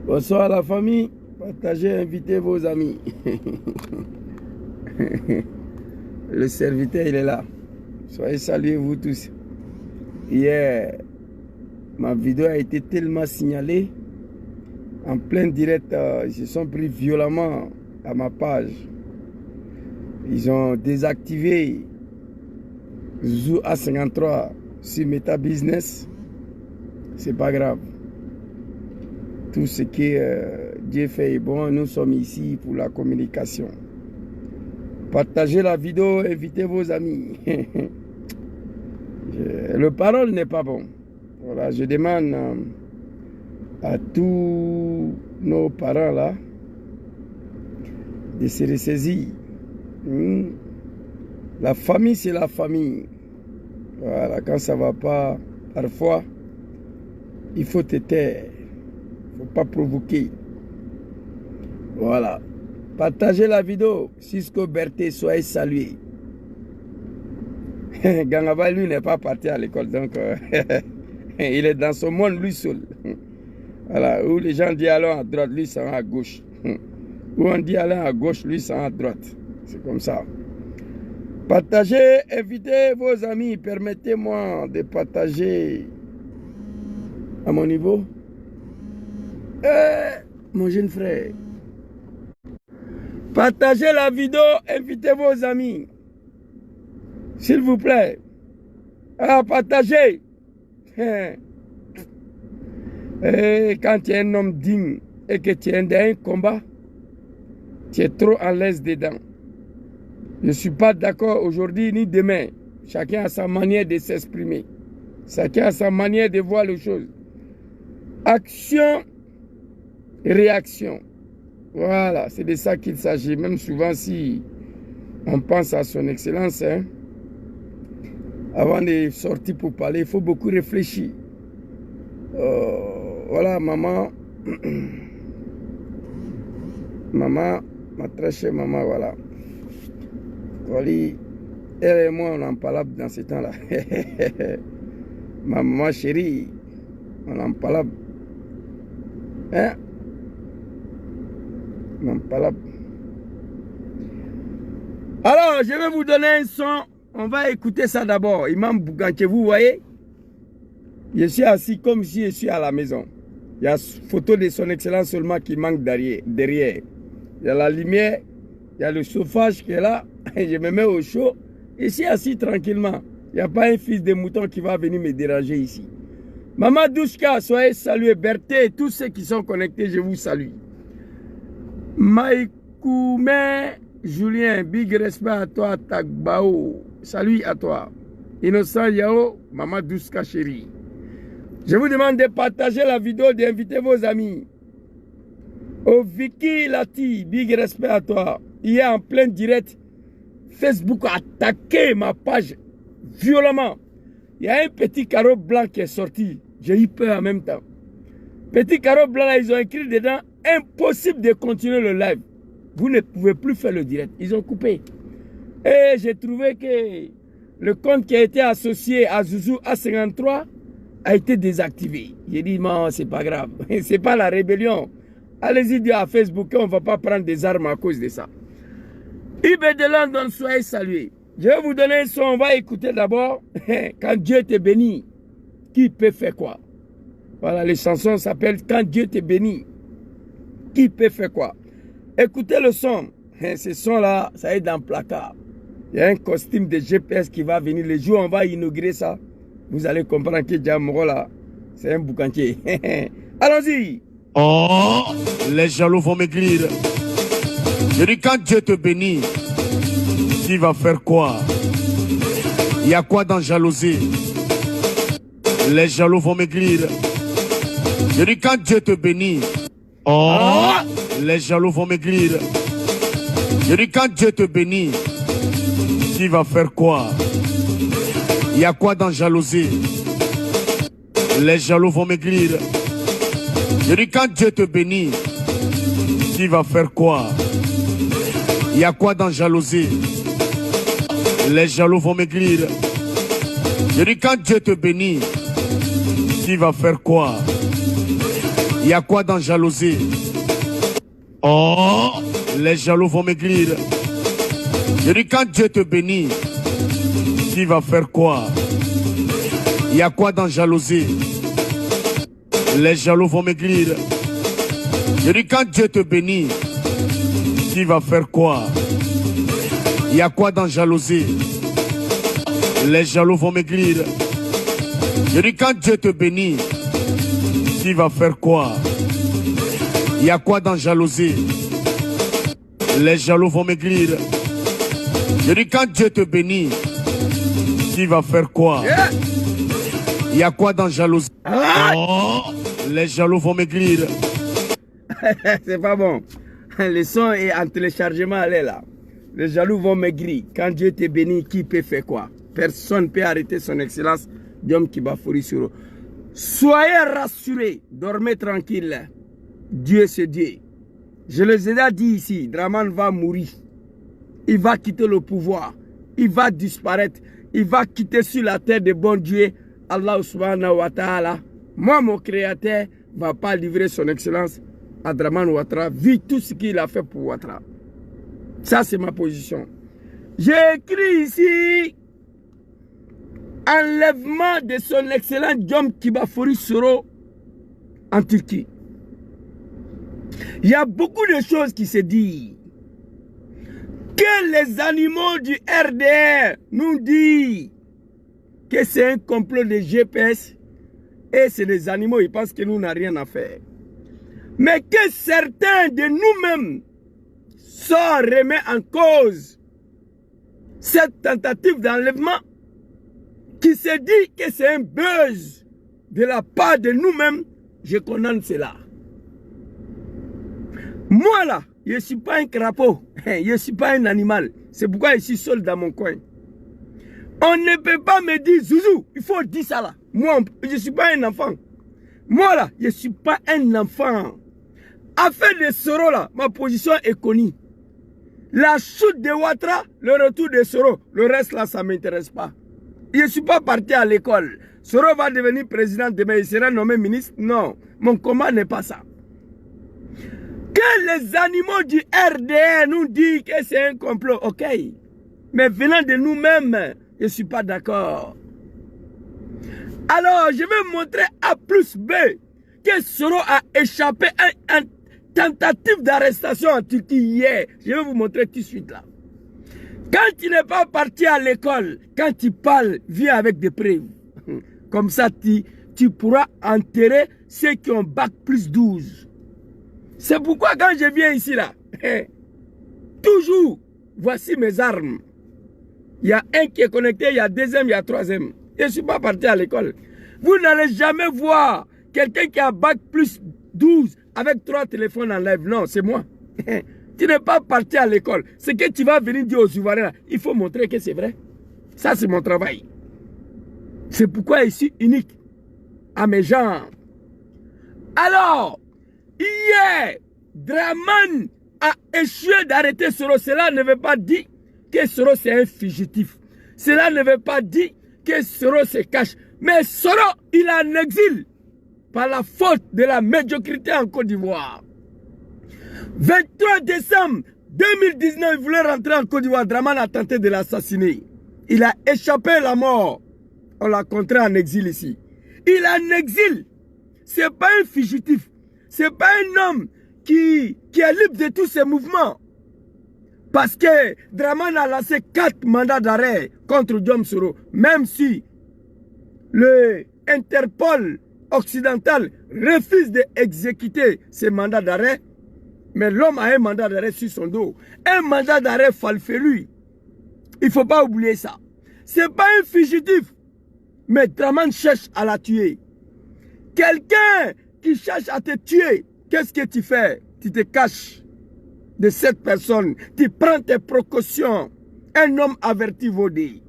Bonsoir la famille. Partagez, invitez vos amis. Le serviteur, il est là. Soyez salués, vous tous. Hier, ma vidéo a été tellement signalée. En plein direct, ils se sont pris violemment à ma page. Ils ont désactivé Zouzou A53 sur Meta Business. C'est pas grave. Tout ce que Dieu fait est bon. Nous sommes ici pour la communication. Partagez la vidéo, invitez vos amis. Le parole n'est pas bon. Voilà, je demande à tous nos parents là de se ressaisir. La famille, c'est la famille. Voilà, quand ça ne va pas, parfois, il faut te taire. Il ne faut pas provoquer. Voilà. Partagez la vidéo. Cisco Berthe, soyez salués. Gangaba, lui, n'est pas parti à l'école. Donc, il est dans son monde, lui seul. Voilà. Où les gens disent allons à droite, lui, s'en va à gauche. Où on dit allons à gauche, lui, s'en va à droite. C'est comme ça. Partagez, invitez vos amis. Permettez-moi de partager à mon niveau. Mon jeune frère. Partagez la vidéo, invitez vos amis. S'il vous plaît. Partagez. Quand tu es un homme digne et que tu es dans un combat, tu es trop à l'aise dedans. Je ne suis pas d'accord aujourd'hui ni demain. Chacun a sa manière de s'exprimer. Chacun a sa manière de voir les choses. Action, réaction. Voilà, c'est de ça qu'il s'agit. Même souvent, si on pense à son excellence, hein, avant de sortir pour parler, il faut beaucoup réfléchir. Voilà, maman. Maman, ma très chère maman, voilà. Voilà, elle et moi, on en parle dans ce temps-là. Ma maman chérie, on en parle. Hein? On en parle. Alors, je vais vous donner un son. On va écouter ça d'abord. Imam Bouganché, vous voyez? Je suis assis comme si je suis à la maison. Il y a une photo de son excellence seulement qui manque derrière. Il y a la lumière, il y a le chauffage qui est là. Je me mets au chaud. Je suis assis tranquillement. Il n'y a pas un fils de mouton qui va venir me déranger ici. Maman Douchka, soyez salués. Berthe et tous ceux qui sont connectés, je vous salue. Maïkoumé Julien, big respect à toi, Tagbao. Salut à toi. Innocent Yao, Maman Douchka chérie. Je vous demande de partager la vidéo, d'inviter vos amis. Oh Vicky Lati, big respect à toi. Hier en plein direct, Facebook a attaqué ma page violemment. Il y a un petit carreau blanc qui est sorti. J'ai eu peur en même temps. Petit carreau blanc là, ils ont écrit dedans, impossible de continuer le live. Vous ne pouvez plus faire le direct. Ils ont coupé. Et j'ai trouvé que le compte qui a été associé à Zouzou A53 a été désactivé. J'ai dit, non, c'est pas grave. C'est pas la rébellion. Allez-y dire à Facebook qu'on ne va pas prendre des armes à cause de ça. Ibé de London, soyez salués. Je vais vous donner un son, on va écouter d'abord. Quand Dieu te bénit, qui peut faire quoi? Voilà, les chansons s'appellent Quand Dieu te bénit, qui peut faire quoi? Écoutez le son. Ce son-là, ça est dans le placard. Il y a un costume de GPS qui va venir. Le jour où on va inaugurer ça, vous allez comprendre que Djamoro là, c'est un boucantier. Allons-y. Oh, les jaloux vont maigrir. Je dis quand Dieu te bénit, tu vas faire quoi? Il y a quoi dans jalousie? Les jaloux vont maigrir. Je dis quand Dieu te bénit. Oh, les jaloux vont maigrir. Je dis quand Dieu te bénit, tu vas faire quoi? Il y a quoi dans jalousie? Les jaloux vont maigrir. Je dis quand Dieu te bénit, tu vas faire quoi? Il y a quoi dans jalousie? Les jaloux vont maigrir. Je dis quand Dieu te bénit, tu vas faire quoi? Il Il y a quoi dans jalousie? Oh, les jaloux vont maigrir. Je dis quand Dieu te bénit, tu vas faire quoi? Il y a quoi dans jalousie? Les jaloux vont maigrir. Je dis quand Dieu te bénit, tu vas faire quoi? Il y a quoi dans jalousie? Les jaloux vont maigrir. Je dis quand Dieu te bénit, tu vas faire quoi? Il y a quoi dans jalousie? Les jaloux vont maigrir. Je dis quand Dieu te bénit, tu vas faire quoi? Il y a quoi dans jalousie? Oh, les jaloux vont maigrir. C'est pas bon. Le son est en téléchargement, allez là. Les jaloux vont maigrir. Quand Dieu te bénit, qui peut faire quoi? Personne ne peut arrêter son excellence Diom Kibafori Soro. Soyez rassurés, dormez tranquille. Dieu c'est Dieu. Je les ai déjà dit ici, Draman va mourir. Il va quitter le pouvoir. Il va disparaître. Il va quitter sur la terre de bon Dieu. Allah subhanahu wa ta'ala. Moi, mon créateur, ne va pas livrer son excellence à Draman Ouattara, vu tout ce qu'il a fait pour Ouattara. Ça, c'est ma position. J'ai écrit ici enlèvement de son excellence Diom Kibafori Soro en Turquie. Il y a beaucoup de choses qui se disent. Que les animaux du RDR nous disent que c'est un complot de GPS et c'est des animaux, ils pensent que nous n'avons rien à faire. Mais que certains de nous-mêmes remettent en cause cette tentative d'enlèvement qui se dit que c'est un buzz de la part de nous-mêmes, je condamne cela. Moi là, je ne suis pas un crapaud, je ne suis pas un animal. C'est pourquoi je suis seul dans mon coin. On ne peut pas me dire, Zouzou, il faut dire ça là. Moi, je ne suis pas un enfant. Moi là, je ne suis pas un enfant. Affaire de Soro là, ma position est connue. La chute de Ouattara, le retour de Soro, le reste là, ça ne m'intéresse pas. Je ne suis pas parti à l'école. Soro va devenir président demain, il sera nommé ministre. Non, mon combat n'est pas ça. Que les animaux du RDR nous disent que c'est un complot, ok. Mais venant de nous-mêmes, je ne suis pas d'accord. Alors, je vais montrer A plus B que Soro a échappé à une tentative d'arrestation en Turquie hier. Je vais vous montrer tout de suite là. Quand tu n'es pas parti à l'école, quand tu parles, viens avec des preuves. Comme ça, tu pourras enterrer ceux qui ont bac plus 12. C'est pourquoi quand je viens ici là, toujours, voici mes armes. Il y a un qui est connecté, il y a deuxième, il y a troisième. Je ne suis pas parti à l'école. Vous n'allez jamais voir quelqu'un qui a bac plus 12 avec 3 téléphones en live. Non, c'est moi. Tu n'es pas parti à l'école. Ce que tu vas venir dire aux souverains, il faut montrer que c'est vrai. Ça, c'est mon travail. C'est pourquoi je suis unique à mes gens. Alors, hier, Draman a échoué d'arrêter Soro. Cela ne veut pas dire que Soro c'est un fugitif. Cela ne veut pas dire que Soro se cache. Mais Soro, il est en exil par la faute de la médiocrité en Côte d'Ivoire. 23 décembre 2019, il voulait rentrer en Côte d'Ivoire. Draman a tenté de l'assassiner. Il a échappé à la mort. On l'a contraint en exil ici. Il est en exil. Ce n'est pas un fugitif. Ce n'est pas un homme qui est libre de tous ses mouvements. Parce que Draman a lancé 4 mandats d'arrêt contre Diom Soro. Même si le Interpol occidental refuse d'exécuter ces mandats d'arrêt, mais l'homme a un mandat d'arrêt sur son dos. Un mandat d'arrêt falfelu. Il ne faut pas oublier ça. Ce n'est pas un fugitif. Mais Draman cherche à la tuer. Quelqu'un qui cherche à te tuer, qu'est-ce que tu fais? Tu te caches de cette personne. Tu prends tes précautions. Un homme averti vaut dire.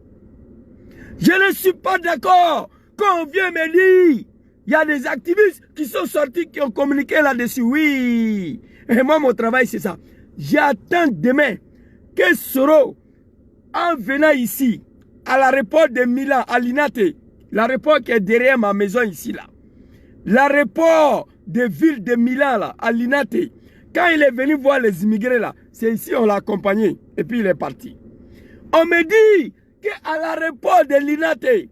Je ne suis pas d'accord quand on vient me dire, il y a des activistes qui sont sortis, qui ont communiqué là-dessus. Oui. Et moi, mon travail, c'est ça. J'attends demain que Soro, en venant ici, à l'aéroport de Milan, à Linate, l'aéroport qui est derrière ma maison ici, là, l'aéroport de ville de Milan, là, à Linate. Quand il est venu voir les immigrés, là, c'est ici on l'a accompagné. Et puis il est parti. On me dit qu'à l'aéroport de Linate,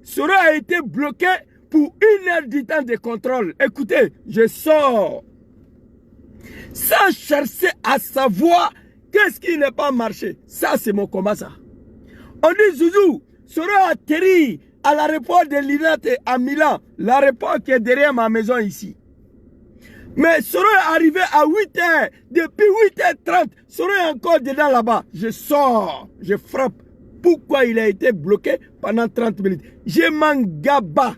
Soro a été bloqué pour 1 heure du temps de contrôle. Écoutez, je sors. Sans chercher à savoir qu'est-ce qui n'a pas marché. Ça, c'est mon combat, ça. On dit, Zouzou, Soro a atterri à l'aéroport de Linate à Milan, l'aéroport qui est derrière ma maison ici. Mais Soro est arrivé à 8 h. Depuis 8h30, Soro est encore dedans là-bas. Je sors, je frappe. Pourquoi il a été bloqué pendant 30 minutes? Je m'en gaba.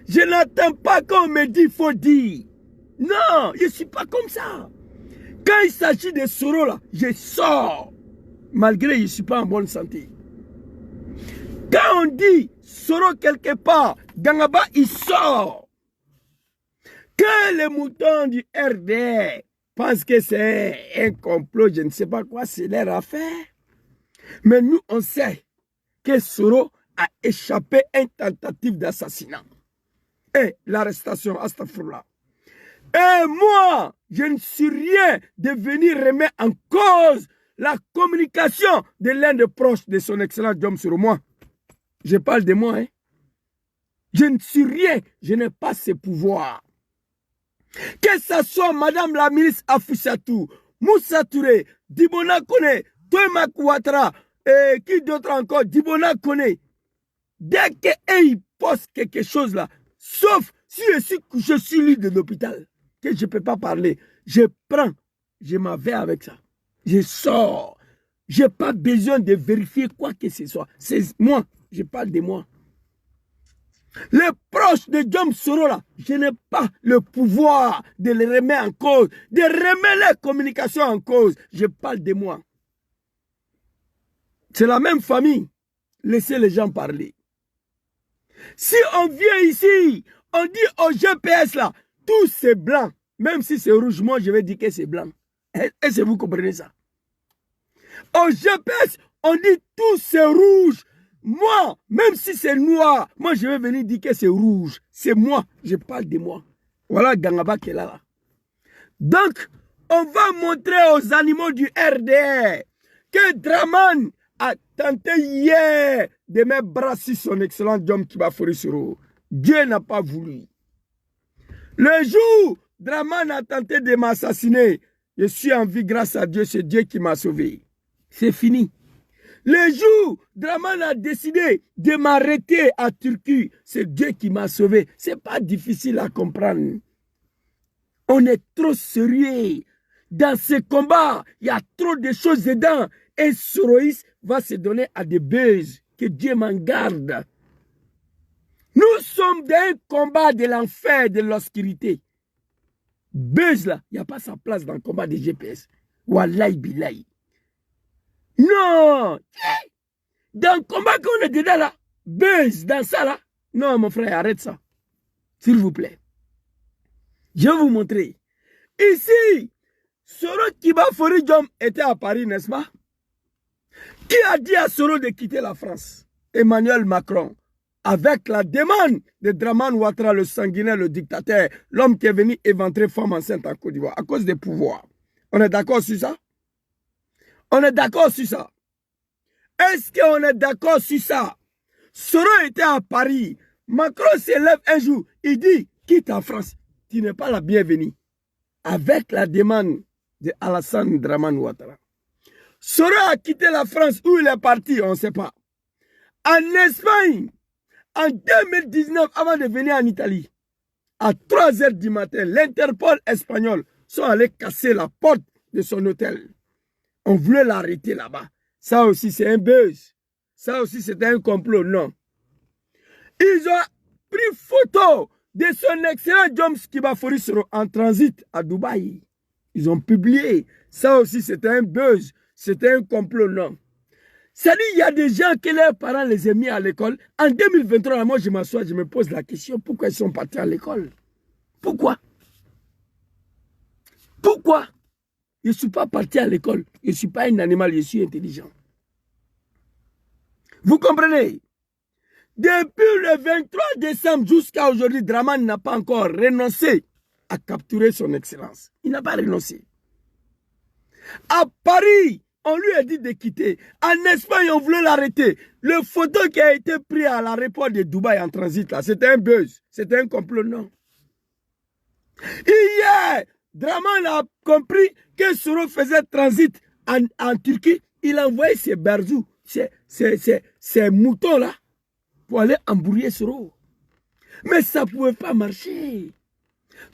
Je n'attends pas qu'on me dise, il faut dire. Non, je ne suis pas comme ça. Quand il s'agit de Soro, là, je sors. Malgré que je ne suis pas en bonne santé. Quand on dit Soro quelque part, Gangaba, il sort. Quand les moutons du RDR pensent que c'est un complot, je ne sais pas quoi, c'est leur affaire. Mais nous, on sait que Soro a échappé à une tentative d'assassinat. Et l'arrestation, astafurlah. Et moi, je ne suis rien de venir remettre en cause la communication de l'un des proches de son excellent Djom Soro. Moi, je parle de moi. Hein. Je ne suis rien, je n'ai pas ce pouvoir. Que ce soit Madame la ministre Afussatou, Moussa Touré, Dibona Kone, Toima Kouatra, et qui d'autre encore, Dibona Kone. Dès qu'ils posent quelque chose là, sauf si je suis libre de l'hôpital, que je ne peux pas parler, je prends, je m'en vais avec ça. Je sors. Je n'ai pas besoin de vérifier quoi que ce soit. C'est moi, je parle de moi. Les proches de Djom Soro là, je n'ai pas le pouvoir de les remettre en cause, de remettre les communications en cause. Je parle de moi. C'est la même famille. Laissez les gens parler. Si on vient ici, on dit au GPS là, tout c'est blanc. Même si c'est rouge, moi je vais dire que c'est blanc. Est-ce que vous comprenez ça? Au GPS, on dit tout c'est rouge. Moi, même si c'est noir, moi je vais venir dire que c'est rouge. C'est moi, je parle de moi. Voilà Gangaba qui est là. Donc, on va montrer aux animaux du RDR que Draman a tenté hier de me brasser son excellent Djom Kibafori Soro. Dieu n'a pas voulu. Le jour, Draman a tenté de m'assassiner. Je suis en vie grâce à Dieu, c'est Dieu qui m'a sauvé. C'est fini. Le jour, Draman a décidé de m'arrêter à Turquie. C'est Dieu qui m'a sauvé. Ce n'est pas difficile à comprendre. On est trop sérieux. Dans ce combat, il y a trop de choses dedans. Et Soroïs va se donner à des buzz. Que Dieu m'en garde. Nous sommes dans un combat de l'enfer, de l'obscurité. Buzz là, il n'y a pas sa place dans le combat des GPS. Wallahi billahi. Non! Dans le combat qu'on est dedans là, buzz dans ça là. Non mon frère, arrête ça. S'il vous plaît. Je vais vous montrer. Ici, Soro Kibafori Djom était à Paris, n'est-ce pas? Qui a dit à Soro de quitter la France? Emmanuel Macron. Avec la demande de Draman Ouattara, le sanguinaire, le dictateur, l'homme qui est venu éventrer femme enceinte en Côte d'Ivoire, à cause des pouvoirs. On est d'accord sur ça? On est d'accord sur ça? Est-ce qu'on est d'accord sur ça? Soro était à Paris. Macron s'élève un jour. Il dit, quitte en France. Tu n'es pas la bienvenue. Avec la demande de Alassane Draman Ouattara. Soro a quitté la France. Où il est parti, on ne sait pas. En Espagne, en 2019, avant de venir en Italie, à 3 h du matin, l'Interpol espagnol sont allés casser la porte de son hôtel. On voulait l'arrêter là-bas. Ça aussi, c'est un buzz. Ça aussi, c'était un complot. Non. Ils ont pris photo de son excellent Djom Kibafori Soro en transit à Dubaï. Ils ont publié. Ça aussi, c'était un buzz. C'était un complot. Non. C'est-à-dire, il y a des gens que leurs parents les ont mis à l'école. En 2023, moi, je m'assois, je me pose la question, pourquoi ils sont partis à l'école? Pourquoi? Pourquoi? Je ne suis pas parti à l'école. Je ne suis pas un animal, je suis intelligent. Vous comprenez? Depuis le 23 décembre jusqu'à aujourd'hui, Draman n'a pas encore renoncé à capturer son excellence. Il n'a pas renoncé. À Paris, on lui a dit de quitter. En Espagne, on voulait l'arrêter. Le photo qui a été pris à l'aéroport de Dubaï en transit, là, c'était un buzz. C'était un complot, non. Hier, Draman a compris que Soro faisait transit en Turquie. Il a envoyé ses berzous, ces moutons-là, pour aller embrouiller Soro. Mais ça ne pouvait pas marcher.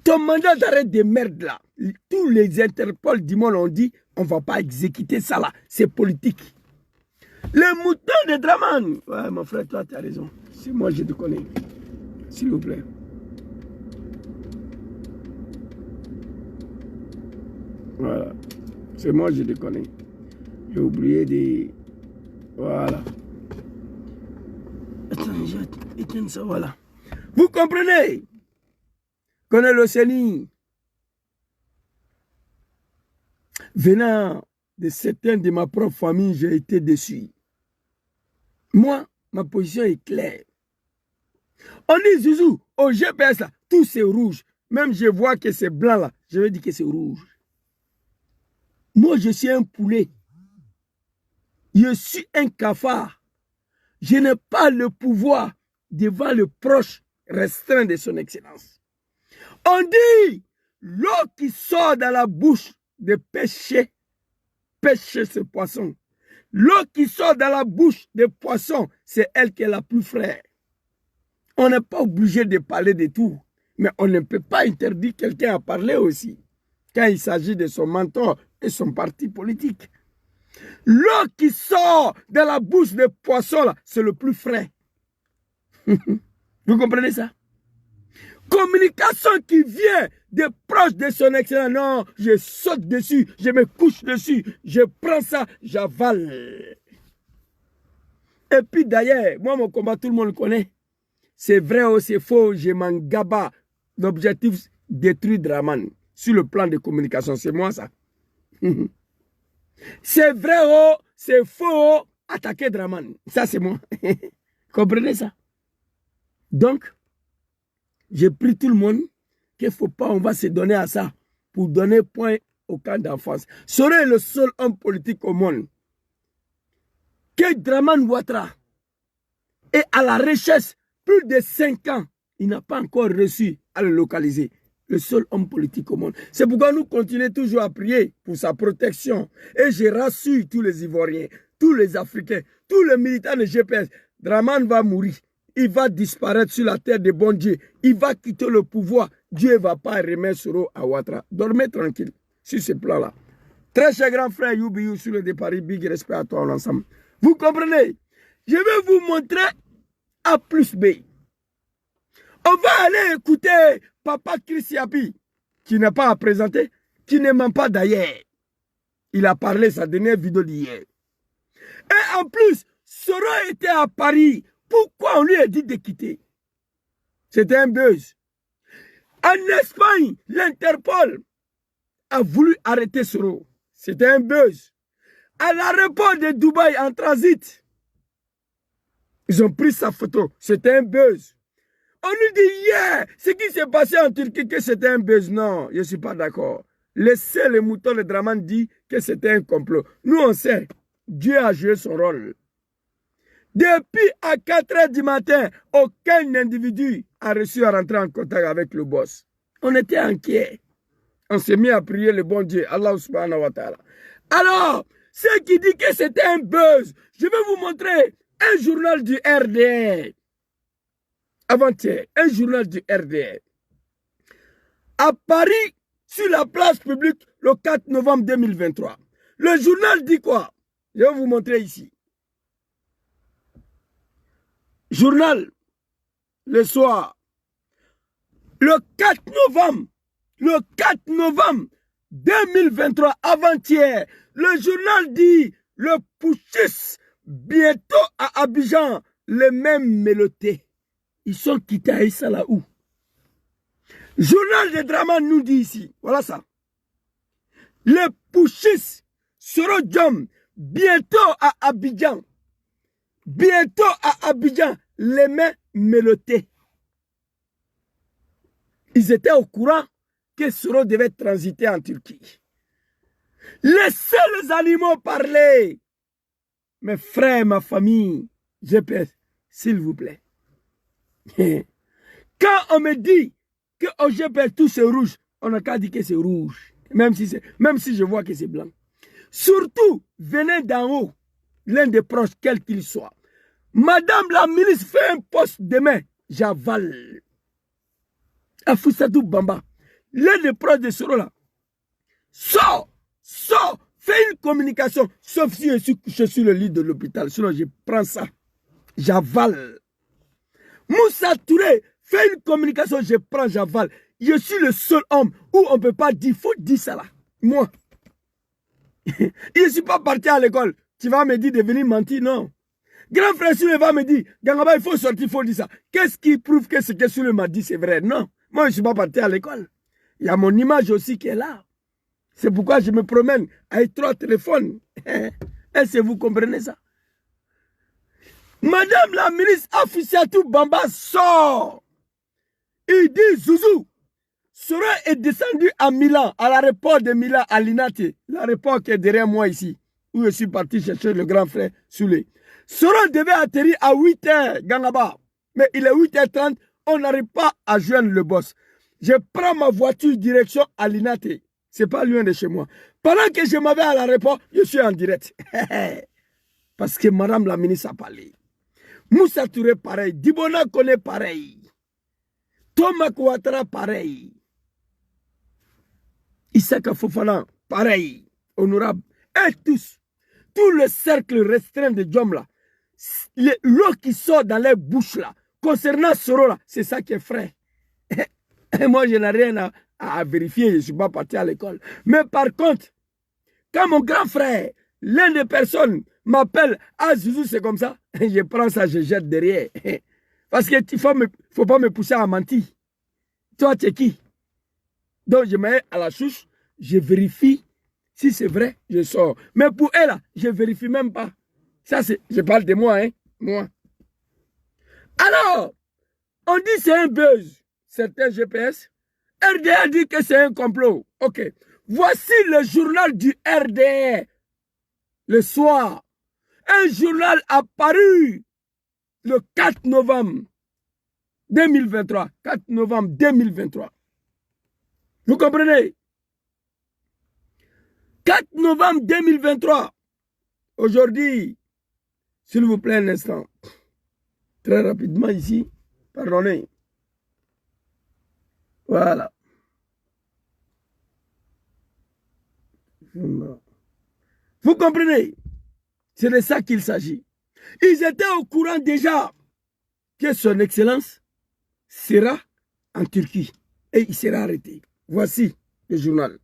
Ton mandat d'arrêt de merde là, tous les Interpol du monde ont dit, on ne va pas exécuter ça là, c'est politique. Les moutons de Draman. Ouais, mon frère, toi, tu as raison. C'est moi, je te connais. S'il vous plaît. Voilà. C'est moi, je te connais. J'ai oublié de... Voilà. Attends, j'ai éteint ça, voilà. Vous comprenez? Connais l'Océanie. Venant de certains de ma propre famille, j'ai été déçu. Moi, ma position est claire. On dit, Zouzou, au GPS, là, tout c'est rouge. Même je vois que c'est blanc, là, je vais dire que c'est rouge. Moi, je suis un poulet. Je suis un cafard. Je n'ai pas le pouvoir devant le proche restreint de son excellence. On dit, l'eau qui sort dans la bouche de pêcher ce poisson. L'eau qui sort dans la bouche des poissons, c'est elle qui est la plus fraîche. On n'est pas obligé de parler de tout, mais on ne peut pas interdire quelqu'un à parler aussi, quand il s'agit de son mentor et son parti politique. L'eau qui sort de la bouche des poissons, là, c'est le plus frais. Vous comprenez ça? Communication qui vient des proches de son excellence. Non, je saute dessus, je me couche dessus, je prends ça, j'avale. Et puis d'ailleurs, moi, mon combat, tout le monde le connaît. C'est vrai ou c'est faux, je m'en gaba. L'objectif, détruire Draman. Sur le plan de communication, c'est moi ça. C'est vrai ou c'est faux, attaquer Draman. Ça, c'est moi. Comprenez ça? Donc, j'ai pris tout le monde qu'il ne faut pas, on va se donner à ça pour donner point au camp d'enfance. Serait le seul homme politique au monde que Draman Ouattara est à la recherche plus de 5 ans. Il n'a pas encore reçu à le localiser. Le seul homme politique au monde. C'est pourquoi nous continuons toujours à prier pour sa protection. Et je rassure tous les Ivoiriens, tous les Africains, tous les militants de GPS. Draman va mourir. Il va disparaître sur la terre de bon Dieu. Il va quitter le pouvoir. Dieu ne va pas remettre Soro à Ouattara. Dormez tranquille sur ce plan-là. Très cher grand frère Youbiou sur le départ. Big respect à toi l'ensemble. Vous comprenez? Je vais vous montrer A plus B. On va aller écouter Papa Chris Yapi, qui n'a pas à présenter, qui ne ment pas d'ailleurs. Il a parlé sa dernière vidéo d'hier. Et en plus, Soro était à Paris. Pourquoi on lui a dit de quitter? C'était un buzz. En Espagne, l'Interpol a voulu arrêter Soro. C'était un buzz. À l'aéroport de Dubaï, en transit, ils ont pris sa photo. C'était un buzz. On lui dit hier, ce qui s'est passé en Turquie, que c'était un buzz. Non, je ne suis pas d'accord. Laissez les moutons de Draman dire que c'était un complot. Nous, on sait, Dieu a joué son rôle. Depuis à 4 h du matin, aucun individu a reçu à rentrer en contact avec le boss. On était inquiets. On s'est mis à prier le bon Dieu, Allah subhanahu wa ta'ala. Alors, ceux qui disent que c'était un buzz, je vais vous montrer un journal du RDR. Avant-hier, un journal du RDR. À Paris, sur la place publique, le 4 novembre 2023. Le journal dit quoi? Je vais vous montrer ici. Journal, le soir. Le 4 novembre 2023, avant-hier, le journal dit le putschiste bientôt à Abidjan, les mêmes mélodés. Ils sont quittés à Issa là où? Journal de Draman nous dit ici, voilà ça. Les putschistes seront Djom bientôt à Abidjan. Bientôt à Abidjan, les mains mélotées. Ils étaient au courant que Soro devait transiter en Turquie. Laissez les animaux parler. Mes frères, ma famille, GPS, s'il vous plaît. Quand on me dit que au GPS tout c'est rouge, on n'a qu'à dire que c'est rouge. Même si je vois que c'est blanc. Surtout, venez d'en haut, l'un des proches, quel qu'il soit. Madame la ministre fait un poste demain, j'avale. Afousadou Bamba, l'un des proches de Soro là, sors, fais une communication, sauf si je suis le lit de l'hôpital, sinon je prends ça, j'avale. Moussa Touré, fais une communication, je prends, j'avale. Je suis le seul homme où on ne peut pas dire, il faut dire ça là, moi. Je ne suis pas parti à l'école, tu vas me dire de venir mentir, non. Grand frère Soule va me dire, Gangaba, il faut sortir, il faut dire ça. Qu'est-ce qui prouve que ce que Soule m'a dit, c'est vrai? Non. Moi, je ne suis pas parti à l'école. Il y a mon image aussi qui est là. C'est pourquoi je me promène avec 3 téléphones. Est-ce que vous comprenez ça? Madame la ministre Afousadou Bamba sort. Il dit, Zouzou, Soro est descendu à Milan, à l'aéroport de Milan, à Linate. L'aéroport qui est derrière moi ici, où je suis parti chercher le grand frère Soule. Soro devait atterrir à 8h, Gangaba. Mais il est 8h30, on n'arrive pas à joindre le boss. Je prends ma voiture direction à Linate. C'est pas loin de chez moi. Pendant que je m'avais à l'aéroport, je suis en direct. Parce que madame la ministre a parlé. Moussa Touré pareil. Dibona Kone pareil. Thomas Ouattara pareil. Issaka Fofana pareil. Honorable. Et tous. Tout le cercle restreint de Djom là. L'eau qui sort dans les bouches là. Concernant Soro là, c'est ça qui est frais. Et moi, je n'ai rien à vérifier. Je ne suis pas parti à l'école. Mais par contre, quand mon grand frère, l'un des personnes m'appelle, ah Zouzou, c'est comme ça, je prends ça, je jette derrière. Parce qu'il ne faut pas me pousser à mentir. Toi, tu es qui? Donc, je mets à la chouche, je vérifie. Si c'est vrai, je sors. Mais pour elle, là, je ne vérifie même pas. Ça, je parle de moi, hein. Moi. Alors, on dit c'est un buzz. Certains GPS. RDR dit que c'est un complot. Ok. Voici le journal du RDR. Le soir. Un journal apparu le 4 novembre 2023. 4 novembre 2023. Vous comprenez? 4 novembre 2023. Aujourd'hui, s'il vous plaît un instant. Très rapidement ici. Pardonnez. Voilà. Vous comprenez? C'est de ça qu'il s'agit. Ils étaient au courant déjà que son excellence sera en Turquie et il sera arrêté. Voici le journal.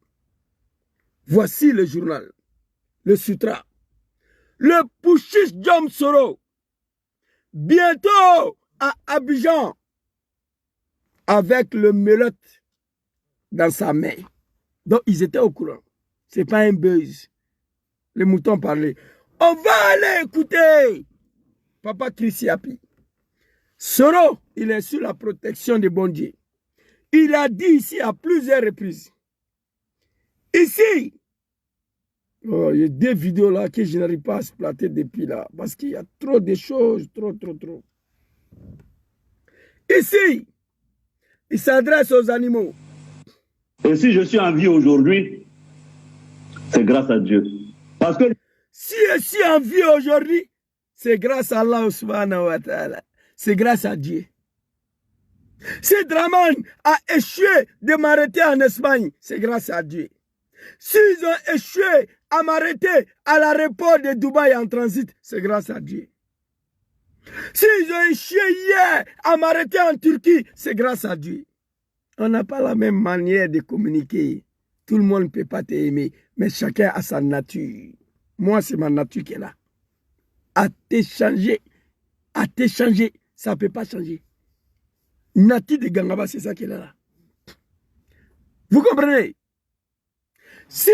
Voici le journal. Le Sutra. Le Pouchis Djom Soro. Bientôt à Abidjan. Avec le melotte dans sa main. Donc ils étaient au courant. Ce n'est pas un buzz. Les moutons parlaient. On va aller écouter Papa Christiapi. Soro, il est sous la protection de bon Dieu. Il a dit ici à plusieurs reprises. Ici, oh, il y a des vidéos là que je n'arrive pas à exploiter depuis là. Parce qu'il y a trop de choses, trop. Ici, il s'adresse aux animaux. Et si je suis en vie aujourd'hui, c'est grâce à Dieu. Parce que si je suis en vie aujourd'hui, c'est grâce à Allah subhanahu wa ta'ala. C'est grâce à Dieu. Si Draman a échoué de m'arrêter en Espagne, c'est grâce à Dieu. S'ils ont échoué à m'arrêter à l'aéroport de Dubaï en transit, c'est grâce à Dieu. S'ils ont échoué hier à m'arrêter en Turquie, c'est grâce à Dieu. On n'a pas la même manière de communiquer. Tout le monde ne peut pas t'aimer, mais chacun a sa nature. Moi, c'est ma nature qui est là. À t'échanger, ça ne peut pas changer. Nature de Gangaba, c'est ça qui est là. Vous comprenez? Si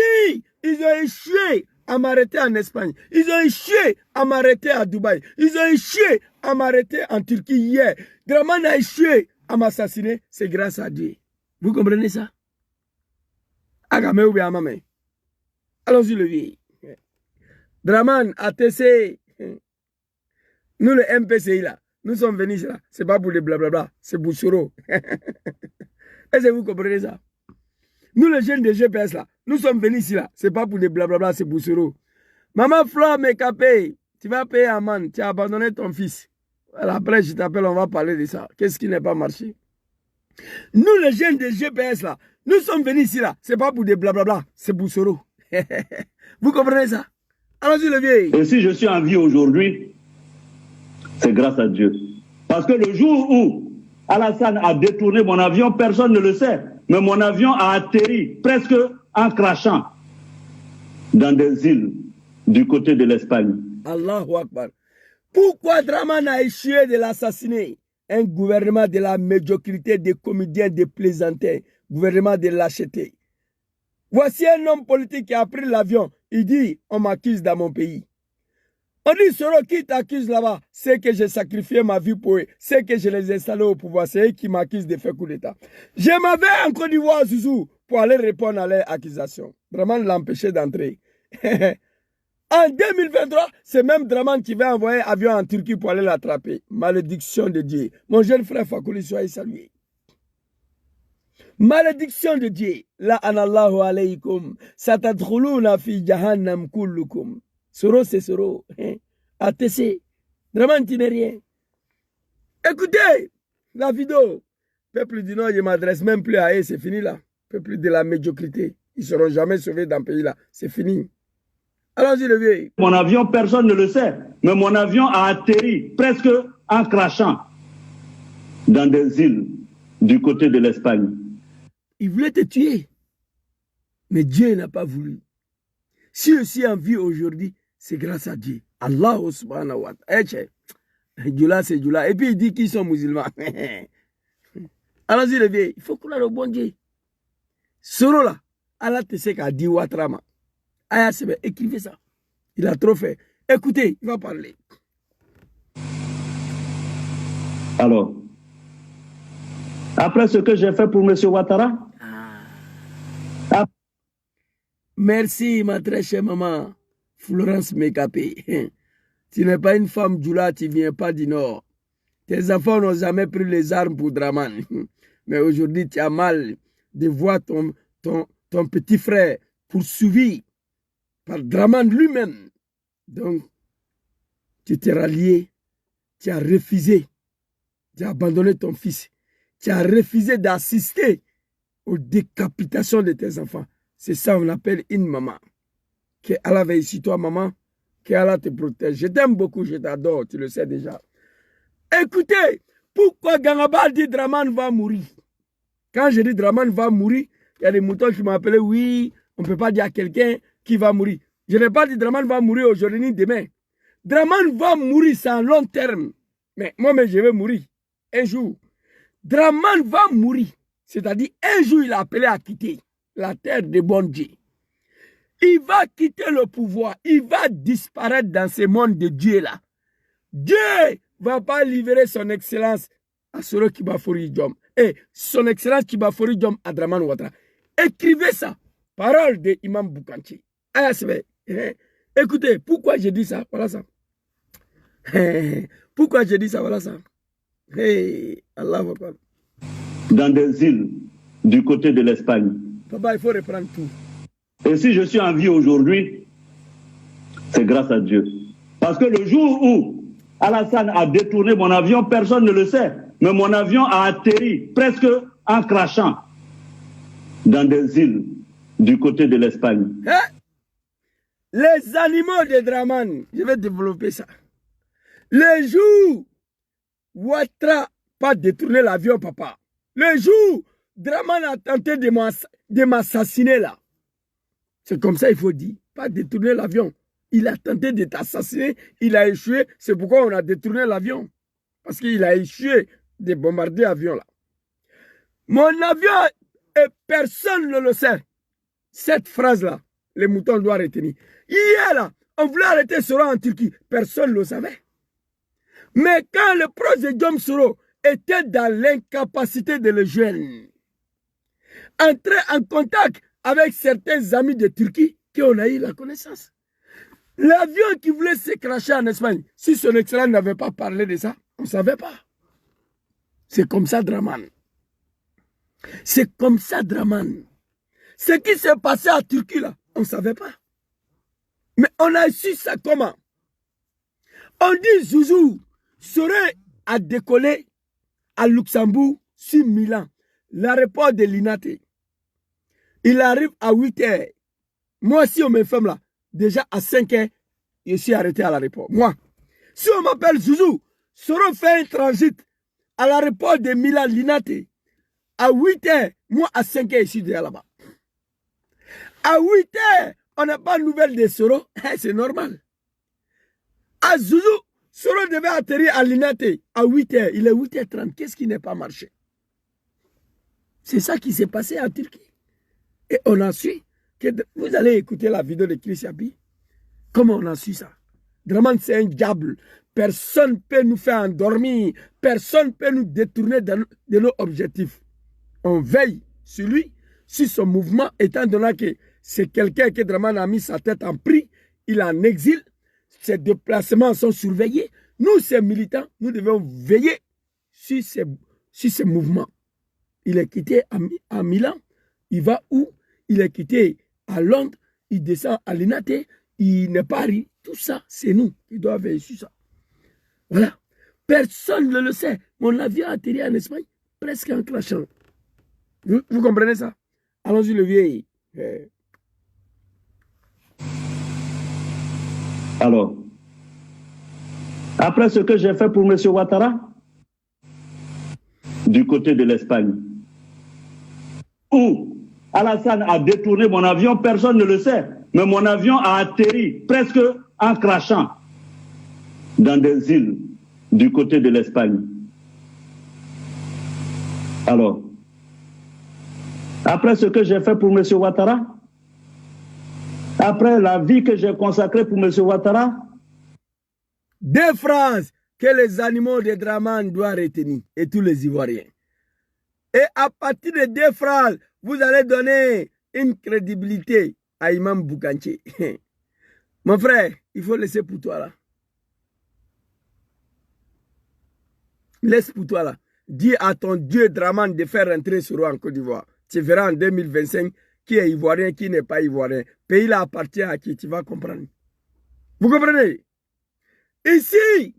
ils ont échoué à m'arrêter en Espagne, ils ont échoué à m'arrêter à Dubaï, ils ont échoué à m'arrêter en Turquie hier, Draman a échoué à m'assassiner, c'est grâce à Dieu. Vous comprenez ça? Agame ou bien Amame. Allons-y, le vieil. Draman, ATC. Nous, le MPCI, là, nous sommes venus là. C'est pas pour les blablabla, c'est Boussoro. Est-ce que vous comprenez ça? Nous, les jeunes de GPS, là, nous sommes venus ici, là. C'est pas pour les blablabla, c'est Boussoro. Maman Flo, mais capé, tu vas payer amende. Tu as abandonné ton fils. Voilà, après, je t'appelle, on va parler de ça. Qu'est-ce qui n'a pas marché? Nous, les jeunes de GPS, là, nous sommes venus ici, là. C'est pas pour des blablabla, c'est Boussoro. Vous comprenez ça? Allons-y, le vieil. Et si je suis en vie aujourd'hui, c'est grâce à Dieu. Parce que le jour où Alassane a détourné mon avion, personne ne le sait. Mais mon avion a atterri presque en crachant dans des îles du côté de l'Espagne. Allahu Akbar. Pourquoi Draman a échoué de l'assassiner? Un gouvernement de la médiocrité, des comédiens, des plaisantins, gouvernement de lâcheté. Voici un homme politique qui a pris l'avion. Il dit, on m'accuse dans mon pays. On dit, Soro, qui t'accuse là-bas? C'est que j'ai sacrifié ma vie pour eux. C'est que je les ai installés au pouvoir. C'est eux qui m'accusent de faire coup d'État. Je m'avais en Côte d'Ivoire, Zouzou, pour aller répondre à leurs accusations. Draman l'a empêché d'entrer. En 2023, c'est même Draman qui va envoyer un avion en Turquie pour aller l'attraper. Malédiction de Dieu. Mon jeune frère Fakouli, soyez salué. Malédiction de Dieu. La anallahu alaykum. Satadkhuluna fi jahannam kullukum. Soro, c'est Soro. ATC. Draman, tu n'es rien. Écoutez la vidéo. Peuple du Nord, je ne m'adresse même plus à eux. C'est fini là. Peuple de la médiocrité. Ils ne seront jamais sauvés dans le pays là. C'est fini. Allons-y, le vieil. Mon avion, personne ne le sait. Mais mon avion a atterri presque en crachant dans des îles du côté de l'Espagne. Il voulait te tuer. Mais Dieu n'a pas voulu. Si je suis en vie aujourd'hui, c'est grâce à Dieu. Allah subhanahu wa ta'ala. Djoula, c'est Djoula. Et puis il dit qu'ils sont musulmans. Allons-y, le vieil. Il faut qu'on ait le bon Dieu. Soro là, Allah te sait qu'a dit Watrama. Aya Sebe, écrivez ça. Il a trop fait. Écoutez, il va parler. Alors, après ce que j'ai fait pour M. Ouattara, merci, ma très chère maman, Florence Mekapé. Tu n'es pas une femme Djoula, tu ne viens pas du Nord. Tes enfants n'ont jamais pris les armes pour Draman. Mais aujourd'hui, tu as mal de voir ton petit frère poursuivi par Draman lui-même. Donc, tu t'es rallié, tu as refusé, tu as abandonné ton fils, tu as refusé d'assister aux décapitations de tes enfants. C'est ça qu'on appelle une maman. Que Allah veille sur toi, maman, que Allah te protège. Je t'aime beaucoup, je t'adore, tu le sais déjà. Écoutez, pourquoi Gangabal dit Draman va mourir? Quand je dis Draman va mourir, il y a des moutons qui m'ont appelé, oui, on ne peut pas dire à quelqu'un qui va mourir. Je n'ai pas dit Draman va mourir aujourd'hui ni demain. Draman va mourir, c'est en long terme. Mais moi-même, je vais mourir un jour. Draman va mourir. C'est-à-dire, un jour, il a appelé à quitter la terre de bon Dieu. Il va quitter le pouvoir. Il va disparaître dans ce monde de Dieu-là. Dieu ne va pas livrer son excellence à Soro Kibafori Diom. Et son excellence Kibafori Diom à Draman Ouattara. Écrivez ça. Parole de Imam Boukanchi. Écoutez, pourquoi j'ai dit ça? Voilà ça. Pourquoi j'ai dit ça? Voilà ça. Allah va parler. Dans des îles du côté de l'Espagne. Papa, il faut reprendre tout. Et si je suis en vie aujourd'hui, c'est grâce à Dieu. Parce que le jour où Alassane a détourné mon avion, personne ne le sait. Mais mon avion a atterri presque en crachant dans des îles du côté de l'Espagne. Les animaux de Draman, je vais développer ça. Le jour où Ouattara pas détourné l'avion, papa. Le jour Draman a tenté de m'assassiner là. C'est comme ça il faut dire. Pas détourner l'avion. Il a tenté de t'assassiner, il a échoué. C'est pourquoi on a détourné l'avion. Parce qu'il a échoué de bombarder l'avion là. Mon avion, et personne ne le sait. Cette phrase-là, les moutons doivent retenir. Hier là, on voulait arrêter Soro en Turquie. Personne ne le savait. Mais quand le proche de Diom Soro était dans l'incapacité de le joindre, entrer en contact avec certains amis de Turquie qu'on a eu la connaissance. L'avion qui voulait se cracher en Espagne, si son excellence n'avait pas parlé de ça, on ne savait pas. C'est comme ça, Draman. C'est comme ça, Draman. Ce qui s'est passé à Turquie, là, on ne savait pas. Mais on a su ça comment? On dit Zouzou serait à décoller à Luxembourg sur Milan, l'aéroport de Linate. Il arrive à 8 heures. Moi, si on m'informe là, déjà à 5 heures, je suis arrêté à l'aéroport. Moi, si on m'appelle Zouzou, Soro fait un transit à l'aéroport de Milan, Linate. À 8 heures, moi à 5 heures, je suis déjà là-bas. À 8 heures, on n'a pas de nouvelles de Soro. C'est normal. À Zouzou, Soro devait atterrir à Linate à 8 heures. Il est 8h30. Qu'est-ce qui n'est pas marché? C'est ça qui s'est passé en Turquie. Et on a su que vous allez écouter la vidéo de Chris Yapi. Comment on a su ça? Draman, c'est un diable. Personne ne peut nous faire endormir. Personne ne peut nous détourner de nos objectifs. On veille sur lui, sur son mouvement, étant donné que c'est quelqu'un que Draman a mis sa tête en prix. Il est en exil. Ses déplacements sont surveillés. Nous, ces militants, nous devons veiller sur ces mouvements. Il est quitté à Milan. Il va où? Il est quitté à Londres. Il descend à Linate. Il n'est pas Paris. Tout ça, c'est nous qui devons veiller sur ça. Voilà. Personne ne le sait. Mon avion a atterri en Espagne presque en crachant. Vous comprenez ça? Allons-y, le vieil. Alors, après ce que j'ai fait pour M. Ouattara, du côté de l'Espagne, où Alassane a détourné mon avion, personne ne le sait, mais mon avion a atterri presque en crachant dans des îles du côté de l'Espagne. Alors, après ce que j'ai fait pour M. Ouattara, après la vie que j'ai consacrée pour M. Ouattara, deux phrases que les animaux de Draman doivent retenir, et tous les Ivoiriens. Et à partir de deux phrases, vous allez donner une crédibilité à Imam Boukanché. Mon frère, il faut laisser pour toi là. Laisse pour toi là. Dis à ton Dieu Draman de faire rentrer Soro en Côte d'Ivoire. Tu verras en 2025 qui est Ivoirien, qui n'est pas Ivoirien. Pays là appartient à qui, tu vas comprendre. Vous comprenez? Ici,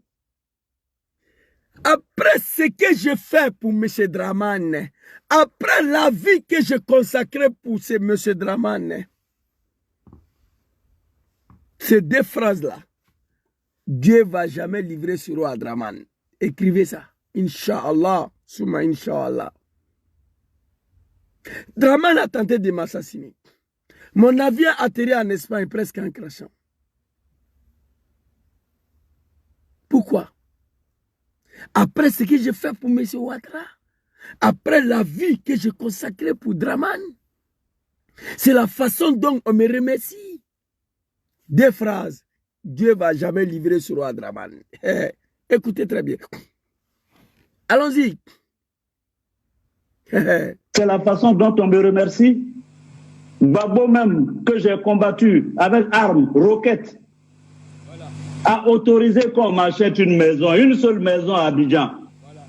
après ce que je fais pour M. Draman, après la vie que je consacrais pour ce M. Draman, ces deux phrases-là, Dieu ne va jamais livrer Soro à Draman. Écrivez ça. Inch'Allah, Souma Inch'Allah. Draman a tenté de m'assassiner. Mon avion a atterri en Espagne presque en crachant. Pourquoi? Après ce que j'ai fait pour M. Ouattara, après la vie que j'ai consacrée pour Draman, c'est la façon dont on me remercie. Deux phrases. Dieu ne va jamais livrer sur roi Draman. Écoutez très bien. Allons-y. C'est la façon dont on me remercie. Babo même, que j'ai combattu avec armes, roquettes, voilà, a autorisé qu'on m'achète une maison, une seule maison à Abidjan. Voilà.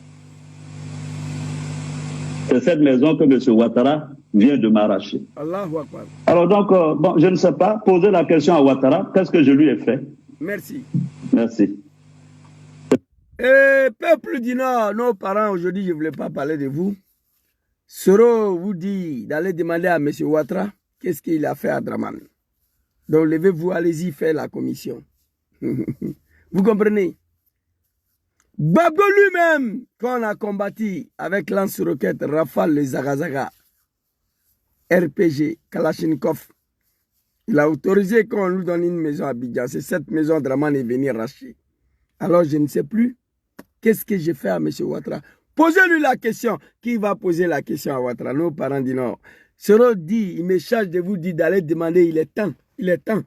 C'est cette maison que M. Ouattara vient de m'arracher. Alors donc, bon, je ne sais pas, poser la question à Ouattara, qu'est-ce que je lui ai fait? Merci. Merci. Peuple du Nord, nos parents, aujourd'hui, je ne voulais pas parler de vous. Soro vous dit d'aller demander à M. Ouattara qu'est-ce qu'il a fait à Draman. Donc, levez-vous, allez-y faire la commission. Vous comprenez? Babo lui-même, quand on a combattu avec lance-roquette, Rafale, les Zagazaga, RPG, Kalachnikov, il a autorisé qu'on lui donne une maison à Abidjan. C'est cette maison Draman est venu racheter. Alors, je ne sais plus qu'est-ce que j'ai fait à M. Ouattara. Posez-lui la question. Qui va poser la question à Ouattara? Nos parents disent non. Soro dit, il me charge de vous dire d'aller demander, il est temps, il est temps.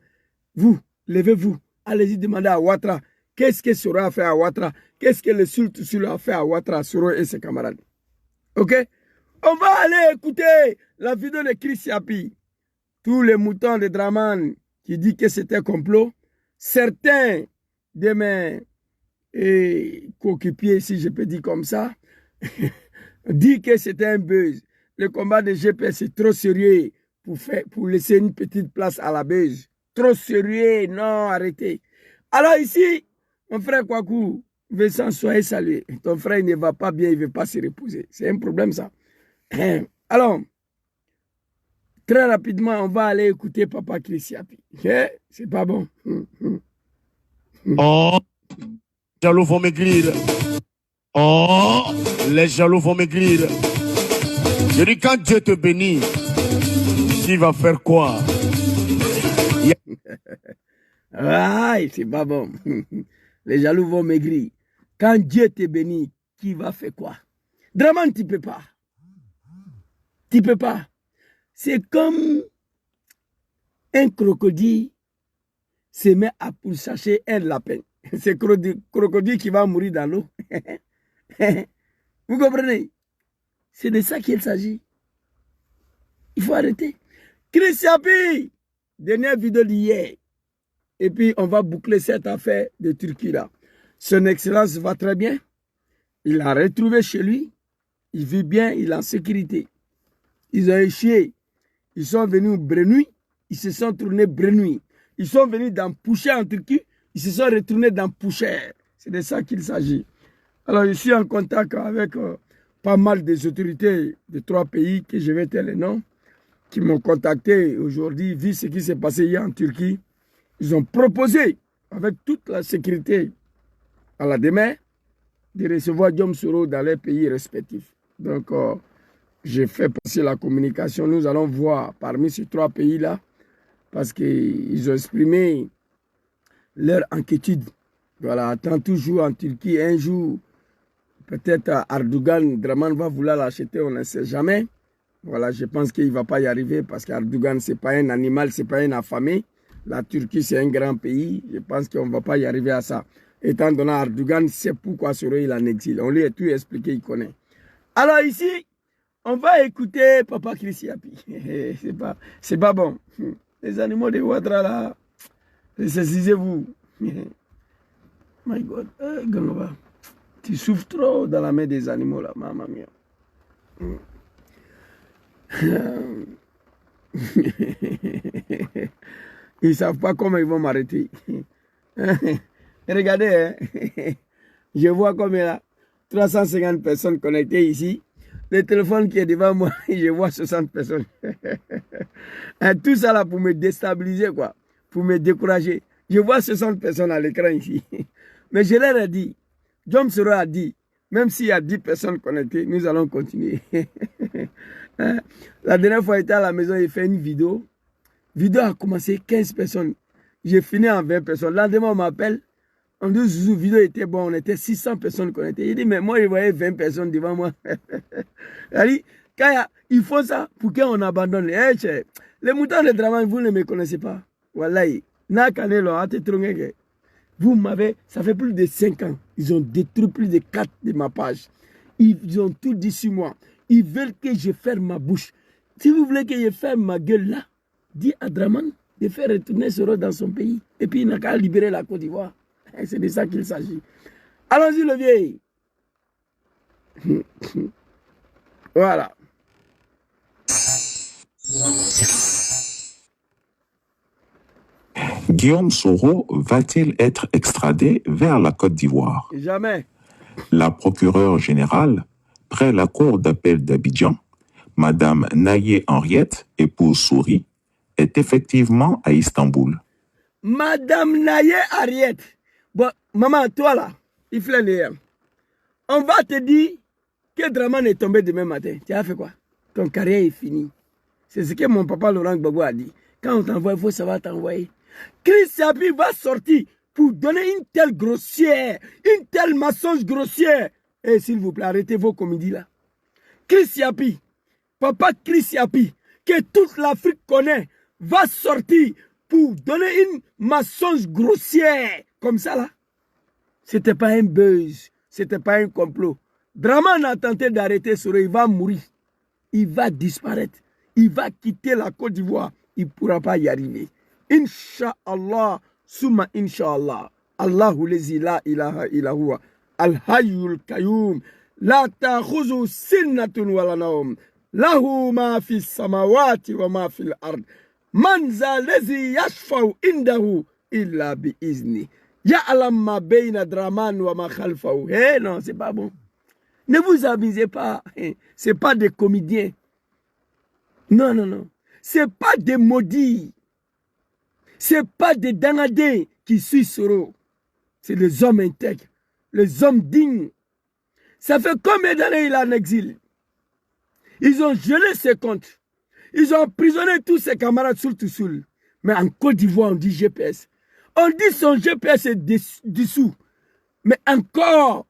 Vous, levez-vous, allez-y demander à Ouattara. Qu'est-ce que Soro a fait à Ouattara? Qu'est-ce que le sultan a fait à Ouattara, Soro et ses camarades? Ok? On va aller écouter la vidéo de Chris Yapi. tous les moutons de Draman qui disent que c'était complot, certains de mes coéquipiers, si je peux dire comme ça, disent que c'était un buzz. Le combat de GP, c'est trop sérieux pour laisser une petite place à la buzz. Trop sérieux, non, arrêtez. Alors ici, mon frère Kwaku, Vincent, soyez salué. Ton frère il ne va pas bien, il ne veut pas se reposer. C'est un problème ça. Alors, très rapidement, on va aller écouter Papa Christiapi. C'est pas bon. Oh, les jaloux vont maigrir. Oh, les jaloux vont maigrir. Je dis, quand Dieu te bénit, tu vas faire quoi? Aïe, c'est pas bon. Les jaloux vont maigrir. Quand Dieu te bénit, qui va faire quoi? Draman, tu peux pas. Tu peux pas. C'est comme un crocodile se met à pourchasser un lapin. C'est crocodile qui va mourir dans l'eau. Vous comprenez? C'est de ça qu'il s'agit. Il faut arrêter. Christiapi, dernière vidéo d'hier. Et puis, on va boucler cette affaire de Turquie là. Son Excellence va très bien. Il a retrouvé chez lui. Il vit bien, il est en sécurité. Ils ont échoué. Ils sont venus Brenouille. Ils se sont tournés Brenouille. Ils sont venus dans Poucher en Turquie. Ils se sont retournés dans Poucher. C'est de ça qu'il s'agit. Alors, je suis en contact avec pas mal des autorités de 3 pays, que je vais taire les noms, qui m'ont contacté aujourd'hui, vu ce qui s'est passé hier en Turquie. Ils ont proposé, avec toute la sécurité à la demain, de recevoir Diom Soro dans les pays respectifs. Donc, j'ai fait passer la communication. Nous allons voir parmi ces 3 pays-là, parce qu'ils ont exprimé leur inquiétude. Voilà, tant toujours en Turquie, un jour, peut-être Erdogan, Draman va vouloir l'acheter, on ne sait jamais. Voilà, je pense qu'il ne va pas y arriver, parce qu'Erdogan, ce n'est pas un animal, ce n'est pas un affamé. La Turquie, c'est un grand pays. Je pense qu'on ne va pas y arriver à ça. Étant donné Erdogan sait pourquoi Soro il en exil. On lui a tout expliqué, il connaît. Alors ici, on va écouter Papa Christiapi. C'est pas bon. Les animaux de Ouattara là, ressaisissez-vous. My God, Gangaba, tu souffres trop dans la main des animaux là, maman mia. Ils ne savent pas comment ils vont m'arrêter. Regardez, hein? Je vois comme il y a 350 personnes connectées ici. Le téléphone qui est devant moi, je vois 60 personnes. Tout ça là pour me déstabiliser, quoi. Pour me décourager. Je vois 60 personnes à l'écran ici. Mais je leur ai dit, Diom Soro a dit, même s'il y a 10 personnes connectées, nous allons continuer. La dernière fois, j'étais à la maison, j'ai fait une vidéo. La vidéo a commencé 15 personnes. J'ai fini en 20 personnes. Le lendemain, on m'appelle. On dit, Zouzou, la vidéo était bonne. On était 600 personnes connectées. Il dit, mais moi, je voyais 20 personnes devant moi. Il faut ça pour qu'on abandonne. Les moutons de Draman, vous ne me connaissez pas. Wallahi. Vous m'avez, ça fait plus de 5 ans. Ils ont détruit plus de 4 de ma page. Ils ont tout dit sur moi. Ils veulent que je ferme ma bouche. Si vous voulez que je ferme ma gueule là, dis à Draman de faire retourner Soro dans son pays. Et puis il n'a qu'à libérer la Côte d'Ivoire. C'est de ça qu'il s'agit. Allons-y le vieil. Voilà. Guillaume Soro va-t-il être extradé vers la Côte d'Ivoire? Jamais. La procureure générale, près la cour d'appel d'Abidjan, Madame Naye Henriette, épouse Souris, est effectivement à Istanbul. Madame Naye Henriette. Bon, maman, toi là, il faut aller. On va te dire que Draman est tombé demain matin. Tu as fait quoi? Ton carrière est finie. C'est ce que mon papa Laurent Gbagbo a dit. Quand on t'envoie, il faut savoir t'envoyer. Christiapi va sortir pour donner une telle grossière, une telle mensonge grossière. Et s'il vous plaît, arrêtez vos comédies là. Christiapi, papa Christiapi, que toute l'Afrique connaît, va sortir pour donner une mensonge grossière. Comme ça là. C'était pas un buzz, c'était pas un complot. Draman a tenté d'arrêter Soro, il va mourir. Il va disparaître. Il va quitter la Côte d'Ivoire. il ne pourra pas y arriver. Inch'Allah, summa Inch'Allah. Allahu lezi la ilaha illa huwa. Al-hayyul qayyum. La ta'khuzu sinnatun wa la nawm. Lahu ma fi samawati wa ma fi al-ard. Man za lezi yashfa'u indahu illa bi izni. Ya'lam ma bayna draman wa ma khalfahu. Eh non, c'est pas bon. Ne vous amusez pas. C'est pas des comédiens. Non, non, non. C'est pas des maudits. C'est pas des danadés qui suivent Soro. C'est les hommes intègres, les hommes dignes. Ça fait combien d'années il est en exil? Ils ont gelé ses comptes. Ils ont emprisonné tous ses camarades Soul. Mais en Côte d'Ivoire, on dit GPS. On dit son GPS est dissous. Mais encore,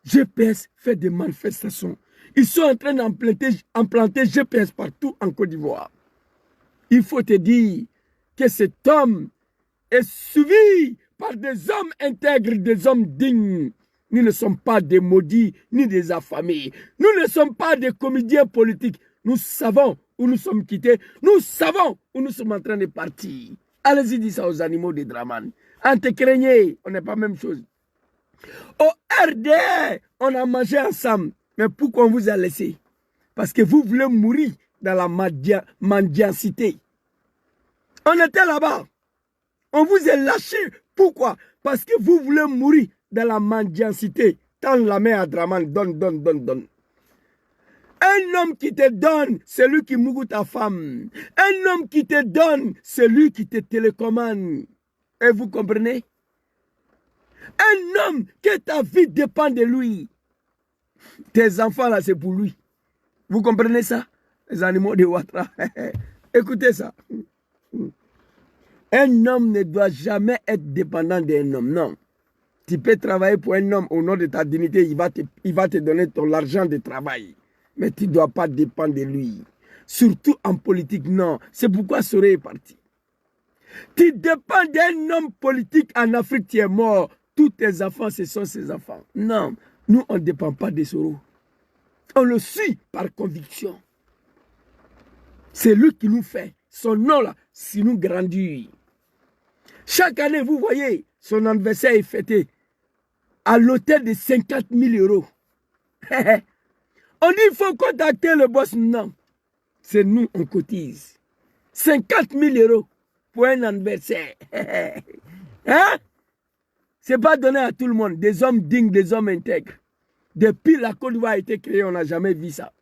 GPS fait des manifestations. Ils sont en train d'implanter GPS partout en Côte d'Ivoire. Il faut te dire que cet homme est suivi par des hommes intègres, des hommes dignes. Nous ne sommes pas des maudits ni des affamés. Nous ne sommes pas des comédiens politiques. Nous savons où nous sommes quittés. Nous savons où nous sommes en train de partir. Allez-y, dites ça aux animaux de Draman. En te craignez, on n'est pas la même chose. Au RDR, on a mangé ensemble. Mais pourquoi on vous a laissé? Parce que vous voulez mourir dans la mendicité. On était là-bas. On vous a lâché. Pourquoi? Parce que vous voulez mourir dans la mendicité. Tends la main à Draman, donne. Un homme qui te donne, c'est lui qui mourut ta femme. Un homme qui te donne, c'est lui qui te télécommande. Et vous comprenez? Un homme que ta vie dépend de lui. Tes enfants là, c'est pour lui. Vous comprenez ça? Les animaux de Ouattara. Écoutez ça. Un homme ne doit jamais être dépendant d'un homme. Non. Tu peux travailler pour un homme au nom de ta dignité. Il va te donner ton argent de travail. Mais tu ne dois pas dépendre de lui. Surtout en politique, non. C'est pourquoi Soré est parti. Tu dépends d'un homme politique en Afrique, tu es mort. Tous tes enfants, ce sont ses enfants. Non. Nous, on ne dépend pas de Soro. On le suit par conviction. C'est lui qui nous fait. Son nom là, si nous grandit. Chaque année, vous voyez, son anniversaire est fêté à l'hôtel de 50 000 euros. On dit qu'il faut contacter le boss. Non. C'est nous, on cotise. 50 000 euros pour un anniversaire. Hein? C'est pas donné à tout le monde. Des hommes dignes, des hommes intègres. Depuis la Côte d'Ivoire a été créée, on n'a jamais vu ça.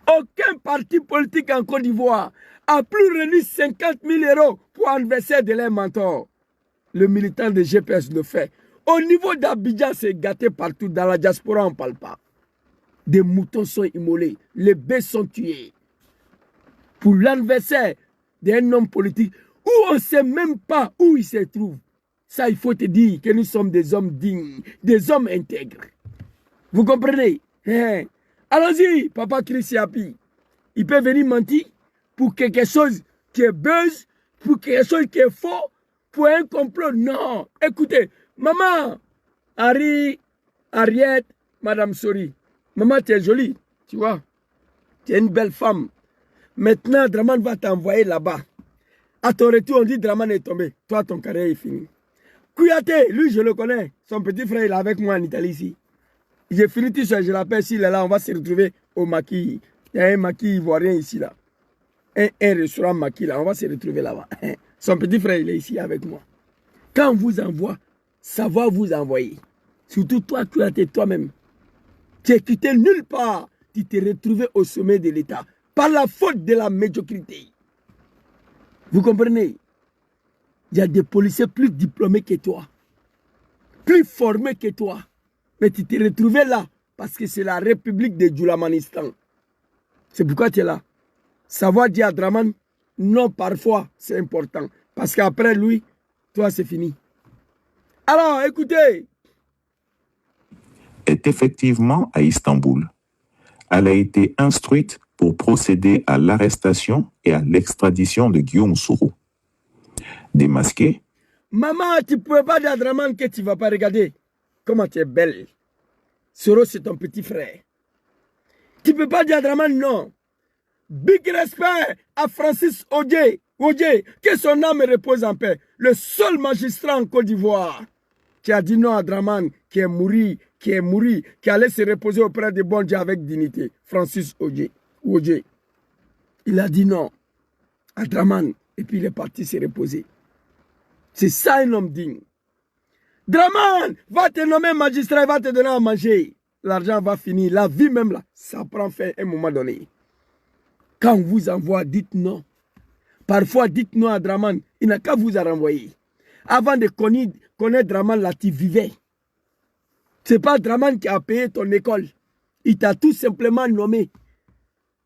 Aucun parti politique en Côte d'Ivoire a plus remis 50 000 euros pour l'anniversaire de leur mentor. Le militant de GPS le fait. Au niveau d'Abidjan, c'est gâté partout. Dans la diaspora, on ne parle pas. Des moutons sont immolés. Les bœufs sont tués. Pour l'anniversaire d'un homme politique où on ne sait même pas où il se trouve. Ça, il faut te dire que nous sommes des hommes dignes, des hommes intègres. Vous comprenez? Allons-y, papa Chris Yapi. Il peut venir mentir pour quelque chose qui est buzz, pour quelque chose qui est faux, pour un complot. Non. Écoutez, maman, Ariette, Madame Sori. Maman, tu es jolie, tu vois. Tu es une belle femme. Maintenant, Draman va t'envoyer là-bas. À ton retour, on dit Draman est tombé. Toi, ton carrière est fini. Kouyaté, lui, je le connais. Son petit frère, il est avec moi en Italie ici. J'ai fini tout ça, je l'appelle, s'il est là, on va se retrouver au maquis. Il y a un maquis ivoirien ici, là. Un restaurant maquis, là, on va se retrouver là-bas. Son petit frère, il est ici avec moi. Quand on vous envoie, ça va vous envoyer. Surtout toi, Kouyaté, toi-même. Tu es quitté nulle part. Tu t'es retrouvé au sommet de l'État. Par la faute de la médiocrité. Vous comprenez? Il y a des policiers plus diplômés que toi. Plus formés que toi. Mais tu t'es retrouvé là. Parce que c'est la République de Djoulamanistan. C'est pourquoi tu es là. Savoir dire à Draman, non, parfois, c'est important. Parce qu'après lui, toi, c'est fini. Alors, écoutez. Est effectivement à Istanbul. Elle a été instruite pour procéder à l'arrestation et à l'extradition de Guillaume Soro. Démasqué. Maman, tu ne pouvais pas dire à Draman que tu ne vas pas regarder. Comment tu es belle. Soro, c'est ton petit frère. Tu ne peux pas dire à Draman non. Big respect à Francis Odje, que son âme repose en paix. Le seul magistrat en Côte d'Ivoire qui a dit non à Draman, qui est mouru, qui allait se reposer auprès de bon Dieu avec dignité. Francis Odje. Il a dit non à Draman et puis il est parti se reposer. C'est ça un homme digne. Draman va te nommer magistrat, il va te donner à manger. L'argent va finir, la vie même là, ça prend fin à un moment donné. Quand on vous envoie, dites non. Parfois, dites non à Draman, il n'a qu'à vous renvoyer. Avant de connaître Draman là, tu vivais. Ce n'est pas Draman qui a payé ton école. Il t'a tout simplement nommé.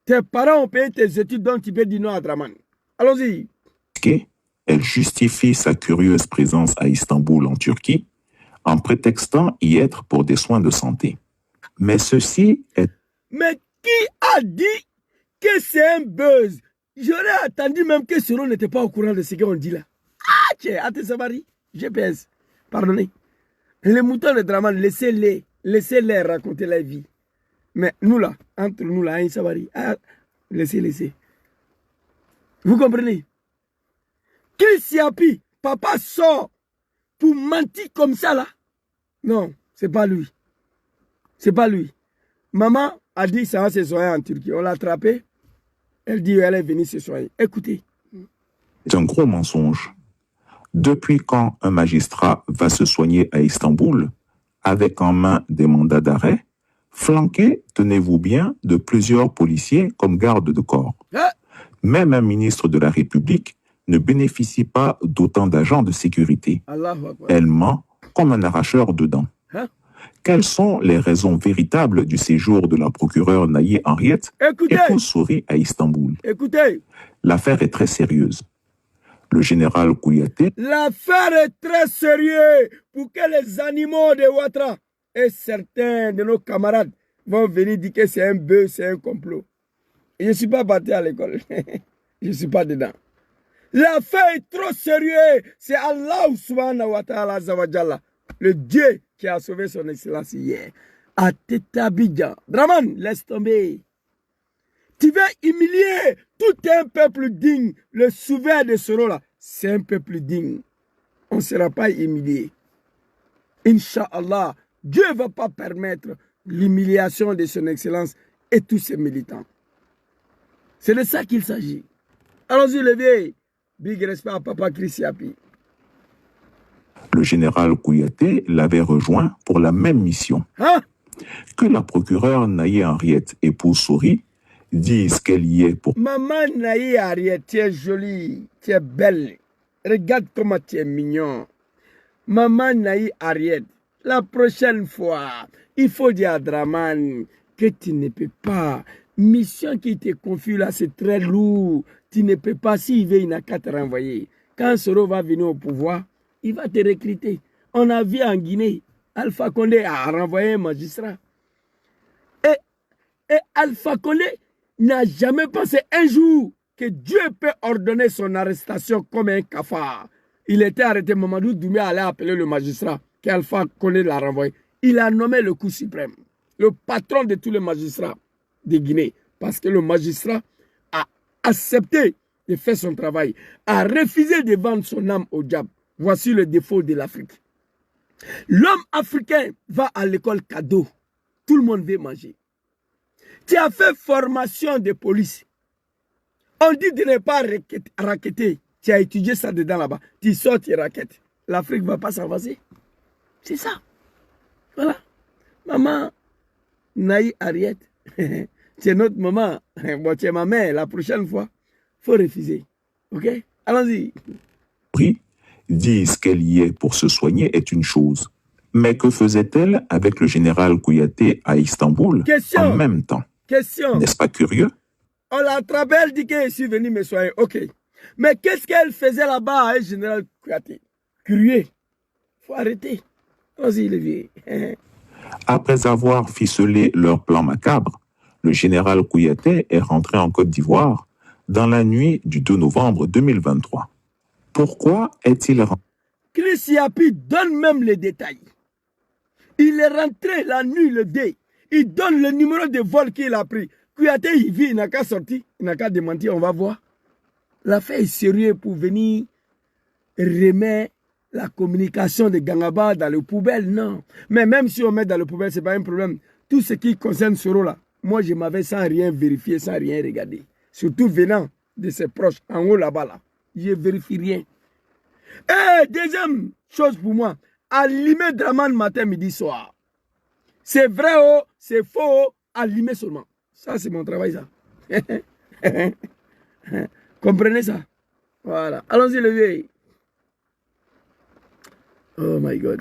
Tes parents ont payé tes études, donc tu peux dire non à Draman. Allons-y. Elle justifie sa curieuse présence à Istanbul en Turquie en prétextant y être pour des soins de santé. Mais ceci est... Mais qui a dit que c'est un buzz? J'aurais attendu même que Soro n'était pas au courant de ce qu'on dit là. Ah, tiens, Atesabari, GPS, pardonnez. Les moutons de Draman, laissez-les raconter la vie. Mais nous là, entre nous là, Sabari, laissez. Vous comprenez? Chris Yapi, papa sort pour mentir comme ça là. Non, c'est pas lui. C'est pas lui. Maman a dit ça va se soigner en Turquie. On l'a attrapé. Elle dit elle est venue se soigner. Écoutez. C'est un gros mensonge. Depuis quand un magistrat va se soigner à Istanbul avec en main des mandats d'arrêt, flanqué, tenez-vous bien, de plusieurs policiers comme garde de corps. Même un ministre de la République ne bénéficie pas d'autant d'agents de sécurité. Elle ment comme un arracheur de dents. Quelles sont les raisons véritables du séjour de la procureure Naye Henriette et Souris à Istanbul? Écoutez. L'affaire est très sérieuse. Le général Kouyaté... L'affaire est très sérieuse pour que les animaux de Ouattara et certains de nos camarades vont venir dire que c'est un bœuf, c'est un complot. Et je ne suis pas battu à l'école. Je ne suis pas dedans. L'affaire est trop sérieuse. C'est Allah subhanahu wa ta'ala zawajalla, le Dieu qui a sauvé son excellence hier. À Tétabidjan. Draman, laisse tomber. Tu vas humilier tout un peuple digne. Le souverain de Soro là, c'est un peuple digne. On ne sera pas humilié. Inch'Allah, Dieu ne va pas permettre l'humiliation de son excellence et tous ses militants. C'est de ça qu'il s'agit. Allons-y, les vieilles. Big respect à Papa Chris Yapi. Le général Kouyaté l'avait rejoint pour la même mission. Que la procureure Naye Henriette, épouse Souris, dise qu'elle y est pour... Maman Naye Henriette, tu es jolie, tu es belle. Regarde comment tu es mignon. Maman Naye Henriette, la prochaine fois, il faut dire à Draman que tu ne peux pas. Mission qui te confie là, c'est très lourd. Tu ne peux pas, s'il veut, il n'a qu'à te renvoyer. Quand Soro va venir au pouvoir, il va te recruter. On a vu en Guinée, Alpha Condé a renvoyé un magistrat. Et Alpha Condé n'a jamais pensé un jour que Dieu peut ordonner son arrestation comme un cafard. Il était arrêté, Mamadou Doumbia allait appeler le magistrat, qu'Alpha Condé l'a renvoyé. Il a nommé le coup suprême, le patron de tous les magistrats de Guinée, parce que le magistrat a accepté de faire son travail, a refusé de vendre son âme au diable. Voici le défaut de l'Afrique. L'homme africain va à l'école cadeau. Tout le monde veut manger. Tu as fait formation de police. On dit de ne pas raqueter. Tu as étudié ça dedans là-bas. Tu sors, tu raquettes. L'Afrique ne va pas s'avancer. C'est ça. Voilà. Maman, Naye Henriette, tu es notre maman. Bon, tu es ma mère. La prochaine fois, il faut refuser. OK? Allons-y. Disent qu'elle y est pour se soigner est une chose. Mais que faisait-elle avec le général Kouyaté à Istanbul en même temps? N'est-ce pas curieux? On l'a attrapé, elle dit que je suis venu me soigner. OK. Mais qu'est-ce qu'elle faisait là-bas avec le général Kouyaté? Curieux. Il faut arrêter. Vas-y, les vieux. Après avoir ficelé leur plan macabre, le général Kouyaté est rentré en Côte d'Ivoire dans la nuit du 2 novembre 2023. Pourquoi est-il rentré? Chris Yapi donne même les détails. Il est rentré la nuit, le dé. Il donne le numéro de vol qu'il a pris. Kouyaté, il vit, il n'a qu'à sortir, il n'a qu'à démentir, on va voir. L'affaire est sérieuse pour venir remettre la communication de Gangaba dans le poubelle, non. Mais même si on met dans le poubelle, ce n'est pas un problème. Tout ce qui concerne ce rôle-là, moi je m'avais sans rien vérifier, sans rien regarder. Surtout venant de ses proches, en haut là-bas, là. Je ne vérifie rien. Et deuxième chose pour moi, allumer Draman matin, midi, soir. C'est vrai, oh, c'est faux, oh, allumer seulement. Ça, c'est mon travail, ça. Comprenez ça? Voilà. Allons-y, le vieil. Oh my God.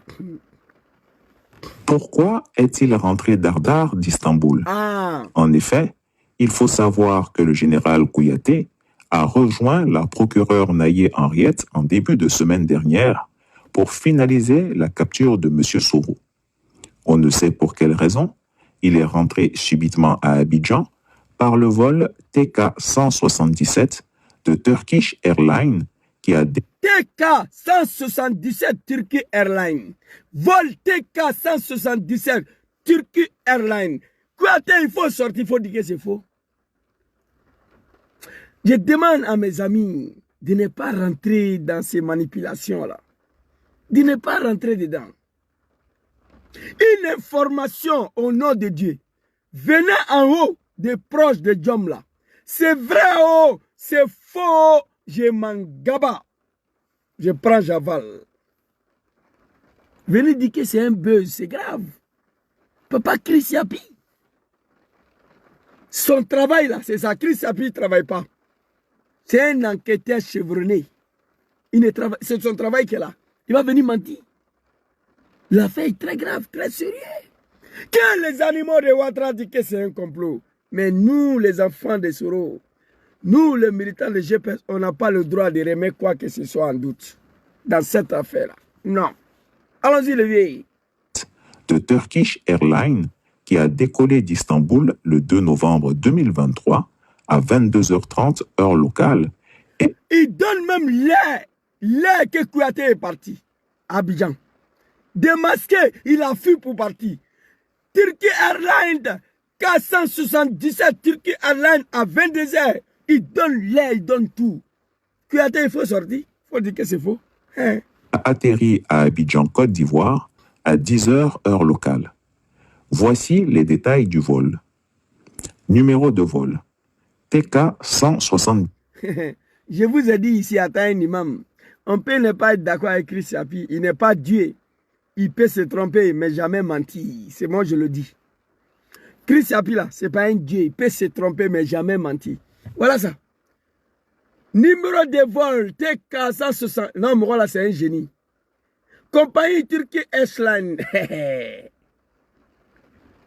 Pourquoi est-il rentré Dardar d'Istanbul? En effet, il faut savoir que le général Kouyaté a rejoint la procureure Naye Henriette en début de semaine dernière pour finaliser la capture de M. Soro. On ne sait pour quelle raison, il est rentré subitement à Abidjan par le vol TK-177 de Turkish Airlines qui a TK-177 Turkish Airlines. Vol TK-177 Turkish Airlines. Kouyaté, il faut sortir, il faut dire que c'est faux. Je demande à mes amis de ne pas rentrer dans ces manipulations-là. De ne pas rentrer dedans. Une information au nom de Dieu venant en haut des proches de Djom là. C'est vrai, oh, c'est faux, je m'en gaba. Je prends Javal. Venez dire que c'est un buzz, c'est grave. Papa Chris Yapi. Son travail là, c'est ça. Chris Yapi ne travaille pas. C'est un enquêteur chevronné. C'est son travail qu'il a. Il va venir mentir. L'affaire est très grave, très sérieuse. Que les animaux de Ouattara disent que c'est un complot. Mais nous, les enfants de Soro, nous, les militants de GPS, on n'a pas le droit de remettre quoi que ce soit en doute dans cette affaire-là. Non. Allons-y, le vieil. De Turkish Airlines qui a décollé d'Istanbul le 2 novembre 2023 à 22h30 heure locale. Et il donne même l'air que Kouyaté est parti à Abidjan. Démasqué, il a fui pour partir. Turkish Airlines, 477 Turkish Airlines à 22h. Il donne l'air, il donne tout. Kouyaté, il faut sortir. Il faut dire que c'est faux. Hein? A atterri à Abidjan, Côte d'Ivoire, à 10h heure locale. Voici les détails du vol. Numéro de vol. TK 170. Je vous ai dit ici à un imam, on peut ne pas être d'accord avec Chris Yapi, il n'est pas Dieu. Il peut se tromper, mais jamais mentir. C'est moi, je le dis. Chris Yapi, là, ce n'est pas un Dieu. Il peut se tromper, mais jamais mentir. Voilà ça. Numéro de vol, TK 160. Non, moi, là, c'est un génie. Compagnie Turkish Airlines.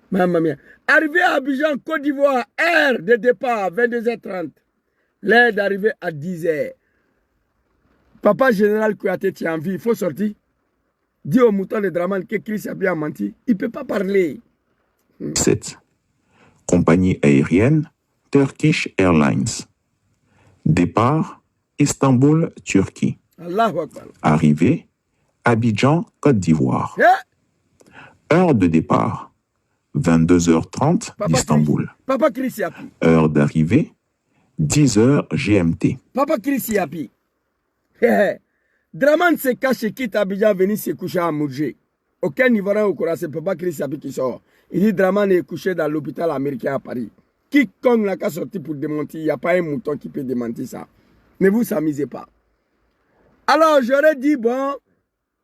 Maman mia. Arrivé à Abidjan, Côte d'Ivoire, heure de départ, 22h30. L'heure d'arrivée à 10h. Papa général Kouyaté, tu as envie, il faut sortir. Dis au mouton de Draman que Chris a bien menti. Il ne peut pas parler. 7. Compagnie aérienne Turkish Airlines. Départ Istanbul, Turquie. Allahu Akbar. Arrivée Abidjan, Côte d'Ivoire. Heure de départ 22h30 d'Istanbul. Papa Chris Yapi. Heure d'arrivée 10h GMT. Papa Chris Yapi. Draman se cache et quitte Abidjan venir se coucher à Moudjé. Aucun Ivoirien au courant, c'est Papa Chris Yapi qui sort. Il dit Draman est couché dans l'hôpital américain à Paris. Quiconque n'a qu'à sortir pour démentir, il n'y a pas un mouton qui peut démentir ça. Ne vous amusez pas. Alors j'aurais dit, bon,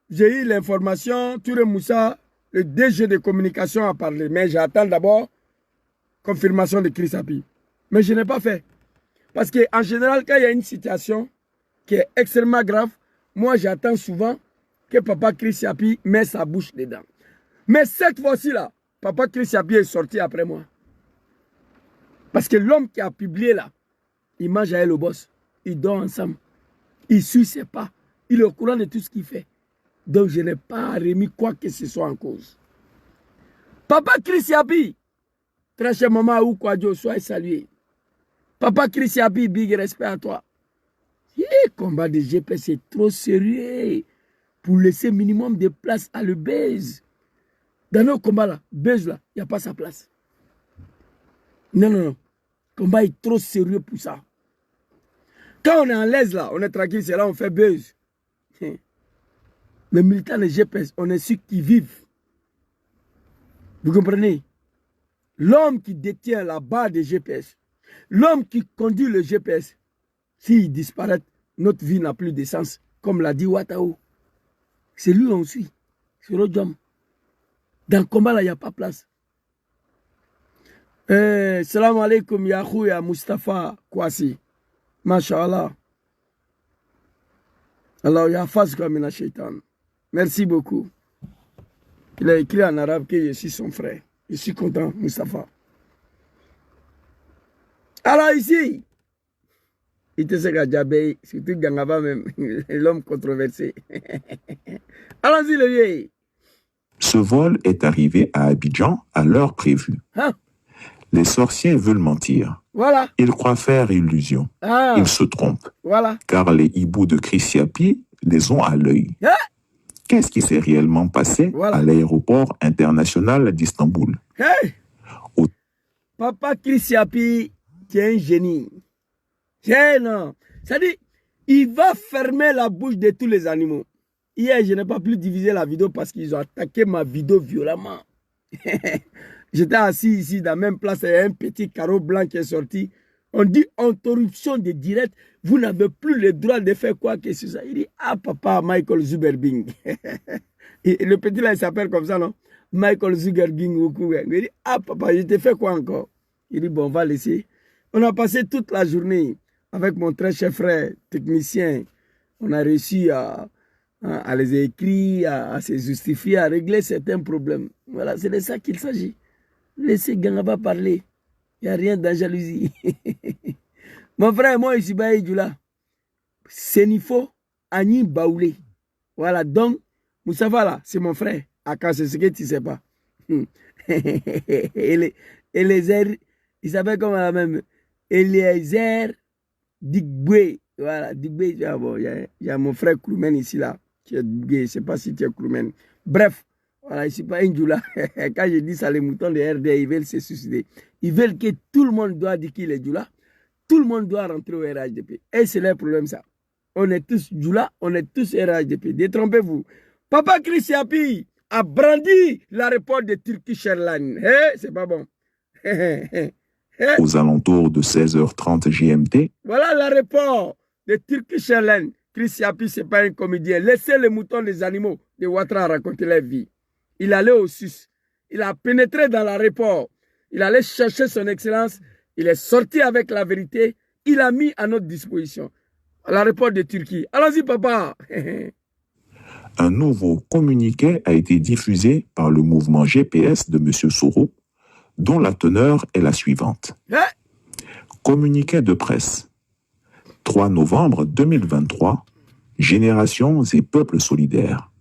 j'ai eu l'information, Touré Moussa, le DG de communication a parlé, mais j'attends d'abord confirmation de Chris Yapi. Mais je n'ai pas fait. Parce qu'en général, quand il y a une situation qui est extrêmement grave, moi j'attends souvent que Papa Chris Yapi met sa bouche dedans. Mais cette fois-ci là, Papa Chris Yapi est sorti après moi. Parce que l'homme qui a publié là, il mange avec le boss. Ils dorment ensemble. Il suit ses pas. Il est au courant de tout ce qu'il fait. Donc je n'ai pas remis quoi que ce soit en cause. Papa Chris Yapi, très cher maman ou Kwadjo, sois salué. Papa Chris Yapi, big respect à toi. Le combat de GP, c'est trop sérieux pour laisser minimum de place à le buzz. Dans nos combats là, buzz là, il n'y a pas sa place. Non, non, non. Le combat est trop sérieux pour ça. Quand on est en l'aise là, on est tranquille, c'est là on fait buzz. Les militants de GPS, on est ceux qui vivent. Vous comprenez? L'homme qui détient la barre de GPS, l'homme qui conduit le GPS, s'il disparaît, notre vie n'a plus de sens. Comme l'a dit Ouattara. C'est lui on suit. C'est l'autre homme. Dans le combat là, il n'y a pas place. Salam alaikum ya Mustafa Kwasi. Masha'Allah. Alors, il y a face comme une shaitan. Merci beaucoup. Il a écrit en arabe que je suis son frère. Je suis content, Mustafa. Alors ici, il te sait qu'à Djabé, surtout Gangaba même, l'homme controversé. Allons-y, le vieil. Ce vol est arrivé à Abidjan à l'heure prévue. Hein? Les sorciers veulent mentir. Voilà. Ils croient faire illusion. Ah. Ils se trompent. Voilà. Car les hiboux de Christiapi les ont à l'œil. Hein? Qu'est-ce qui s'est réellement passé à l'aéroport international d'Istanbul? Hey! Papa Christiapi, tu es un génie. Non. C'est-à-dire, il va fermer la bouche de tous les animaux. Hier, je n'ai pas pu diviser la vidéo parce qu'ils ont attaqué ma vidéo violemment. J'étais assis ici dans la même place, il y a un petit carreau blanc qui est sorti. On dit interruption de direct, vous n'avez plus le droit de faire quoi que ce soit. Il dit, ah papa, Michael Zuberbing. Et le petit là, il s'appelle comme ça, non? Michael Zuberbing. Il dit, ah papa, je t'ai fait quoi encore? Il dit, bon, on va laisser. On a passé toute la journée avec mon très cher frère, technicien. On a réussi à les écrire, à se justifier, à régler certains problèmes. Voilà, c'est de ça qu'il s'agit. Laissez Gangaba parler. Il n'y a rien de jalousie. Mon frère, moi, ici, Baïdjoula, Senifo, Ani Baoulé. Voilà, donc, Moussafa là, c'est mon frère. Aka, c'est ce que tu ne sais pas. Et les airs, il s'appelle comme la même. Eliezer Digbé. Voilà, Digbé. Bon, il y a mon frère Kroumen ici, là, qui est Digbé. Je ne sais pas si tu es Kroumen. Bref, voilà, ici, pas un Djoula. Quand je dis ça, les moutons de RD, ils veulent se suicider. Ils veulent que tout le monde doit dire qu'il est Djoula. Tout le monde doit rentrer au RHDP. Et c'est leur problème, ça. On est tous Djoula, on est tous RHDP. Détrompez-vous. Papa Christiapi a brandi l'aéroport de Turkish Airlines. Hey, c'est pas bon. Aux alentours de 16h30 GMT. Voilà l'aéroport de Turkish Airlines. Christiapi, ce n'est pas un comédien. Laissez les moutons des animaux de Ouattara raconter leur vie. Il allait au SUS. Il a pénétré dans l'aéroport. Il allait chercher son excellence. Il est sorti avec la vérité. Il a mis à notre disposition l'aéroport de Turquie. Allons-y, papa. Un nouveau communiqué a été diffusé par le mouvement GPS de M. Soro, dont la teneur est la suivante. Communiqué de presse. 3 novembre 2023, Générations et Peuples solidaires.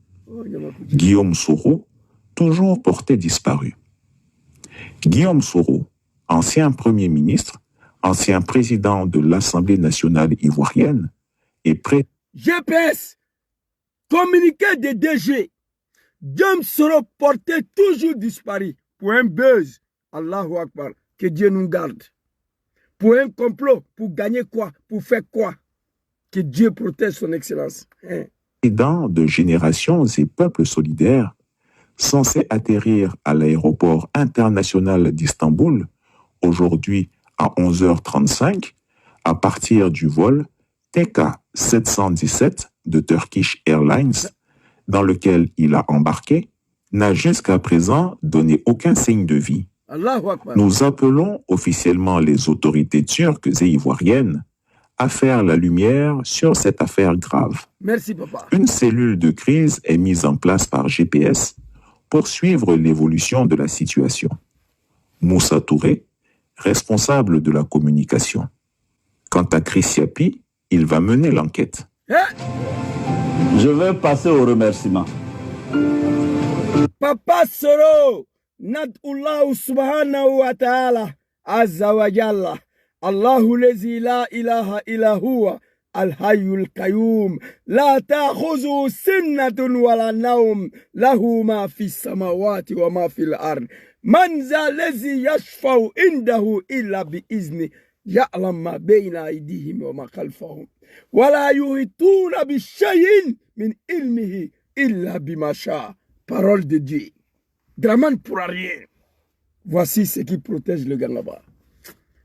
Guillaume Soro, toujours porté disparu. Guillaume Soro, ancien Premier ministre, ancien président de l'Assemblée nationale ivoirienne, et GPS, communiqué de DG. Guillaume Soro porté toujours disparu. Pour un buzz, Allahu Akbar, que Dieu nous garde. Pour un complot, pour gagner quoi? Pour faire quoi? Que Dieu protège son excellence. Président de Générations et Peuples solidaires, censé atterrir à l'aéroport international d'Istanbul, aujourd'hui à 11h35, à partir du vol TK-717 de Turkish Airlines, dans lequel il a embarqué, n'a jusqu'à présent donné aucun signe de vie. Nous appelons officiellement les autorités turques et ivoiriennes à faire la lumière sur cette affaire grave. Merci, papa. Une cellule de crise est mise en place par GPS pour suivre l'évolution de la situation. Moussa Touré, responsable de la communication. Quant à Christiapi, il va mener l'enquête. Je vais passer au remerciement. Papa Soro, Nadullah subhanahu wa ta'ala, azza wa jalla, Allahu lezi la ilaha illa huwa, al-hayyul qayyum, la ta'khuzu sinnatun wa la nawm, lahu ma fi samawati wa ma fi al-ard. Man za lazi yashfa'u indahu illa bi izni ya'lam ma bayna aydihim wa ma khalfahum wa la yuhituna bi shay'in min ilmihi illa bima sha'a. Parole de Dieu. Draman pourra rien. Voici ce qui protège le Gangaba.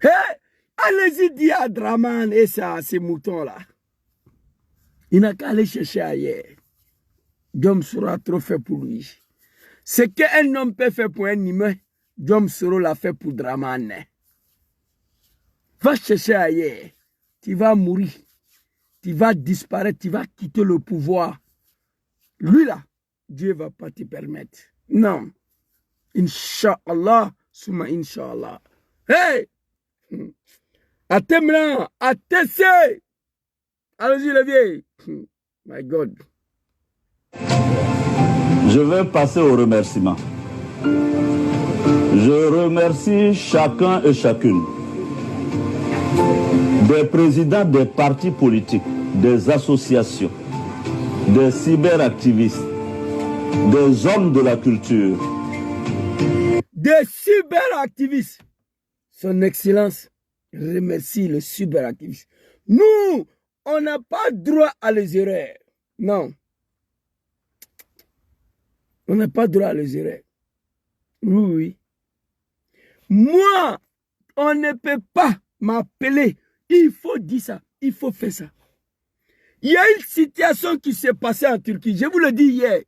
Hey, allez-y dire à Draman et ça, ces moutons-là. Il n'a qu'à aller chercher ailleurs. Diom sera trop fait pour lui. Ce qu'un homme peut faire pour un humain, Diom sera l'a fait pour Draman. Va chercher ailleurs. Tu vas mourir. Tu vas disparaître. Tu vas quitter le pouvoir. Lui là, Dieu ne va pas te permettre. Non. Inch'Allah, Souma Inch'Allah. Hey! Atemna, atesse! Allez-y, les vieilles. My God. Je vais passer au remerciement. Je remercie chacun et chacune des présidents des partis politiques, des associations, des cyberactivistes, des hommes de la culture. Des cyberactivistes. Son Excellence remercie les cyberactivistes. Nous, on n'a pas droit à les erreurs. Non. On n'a pas droit à les erreurs. Oui, oui. Moi, on ne peut pas m'appeler. Il faut dire ça. Il faut faire ça. Il y a une situation qui s'est passée en Turquie. Je vous le dis hier.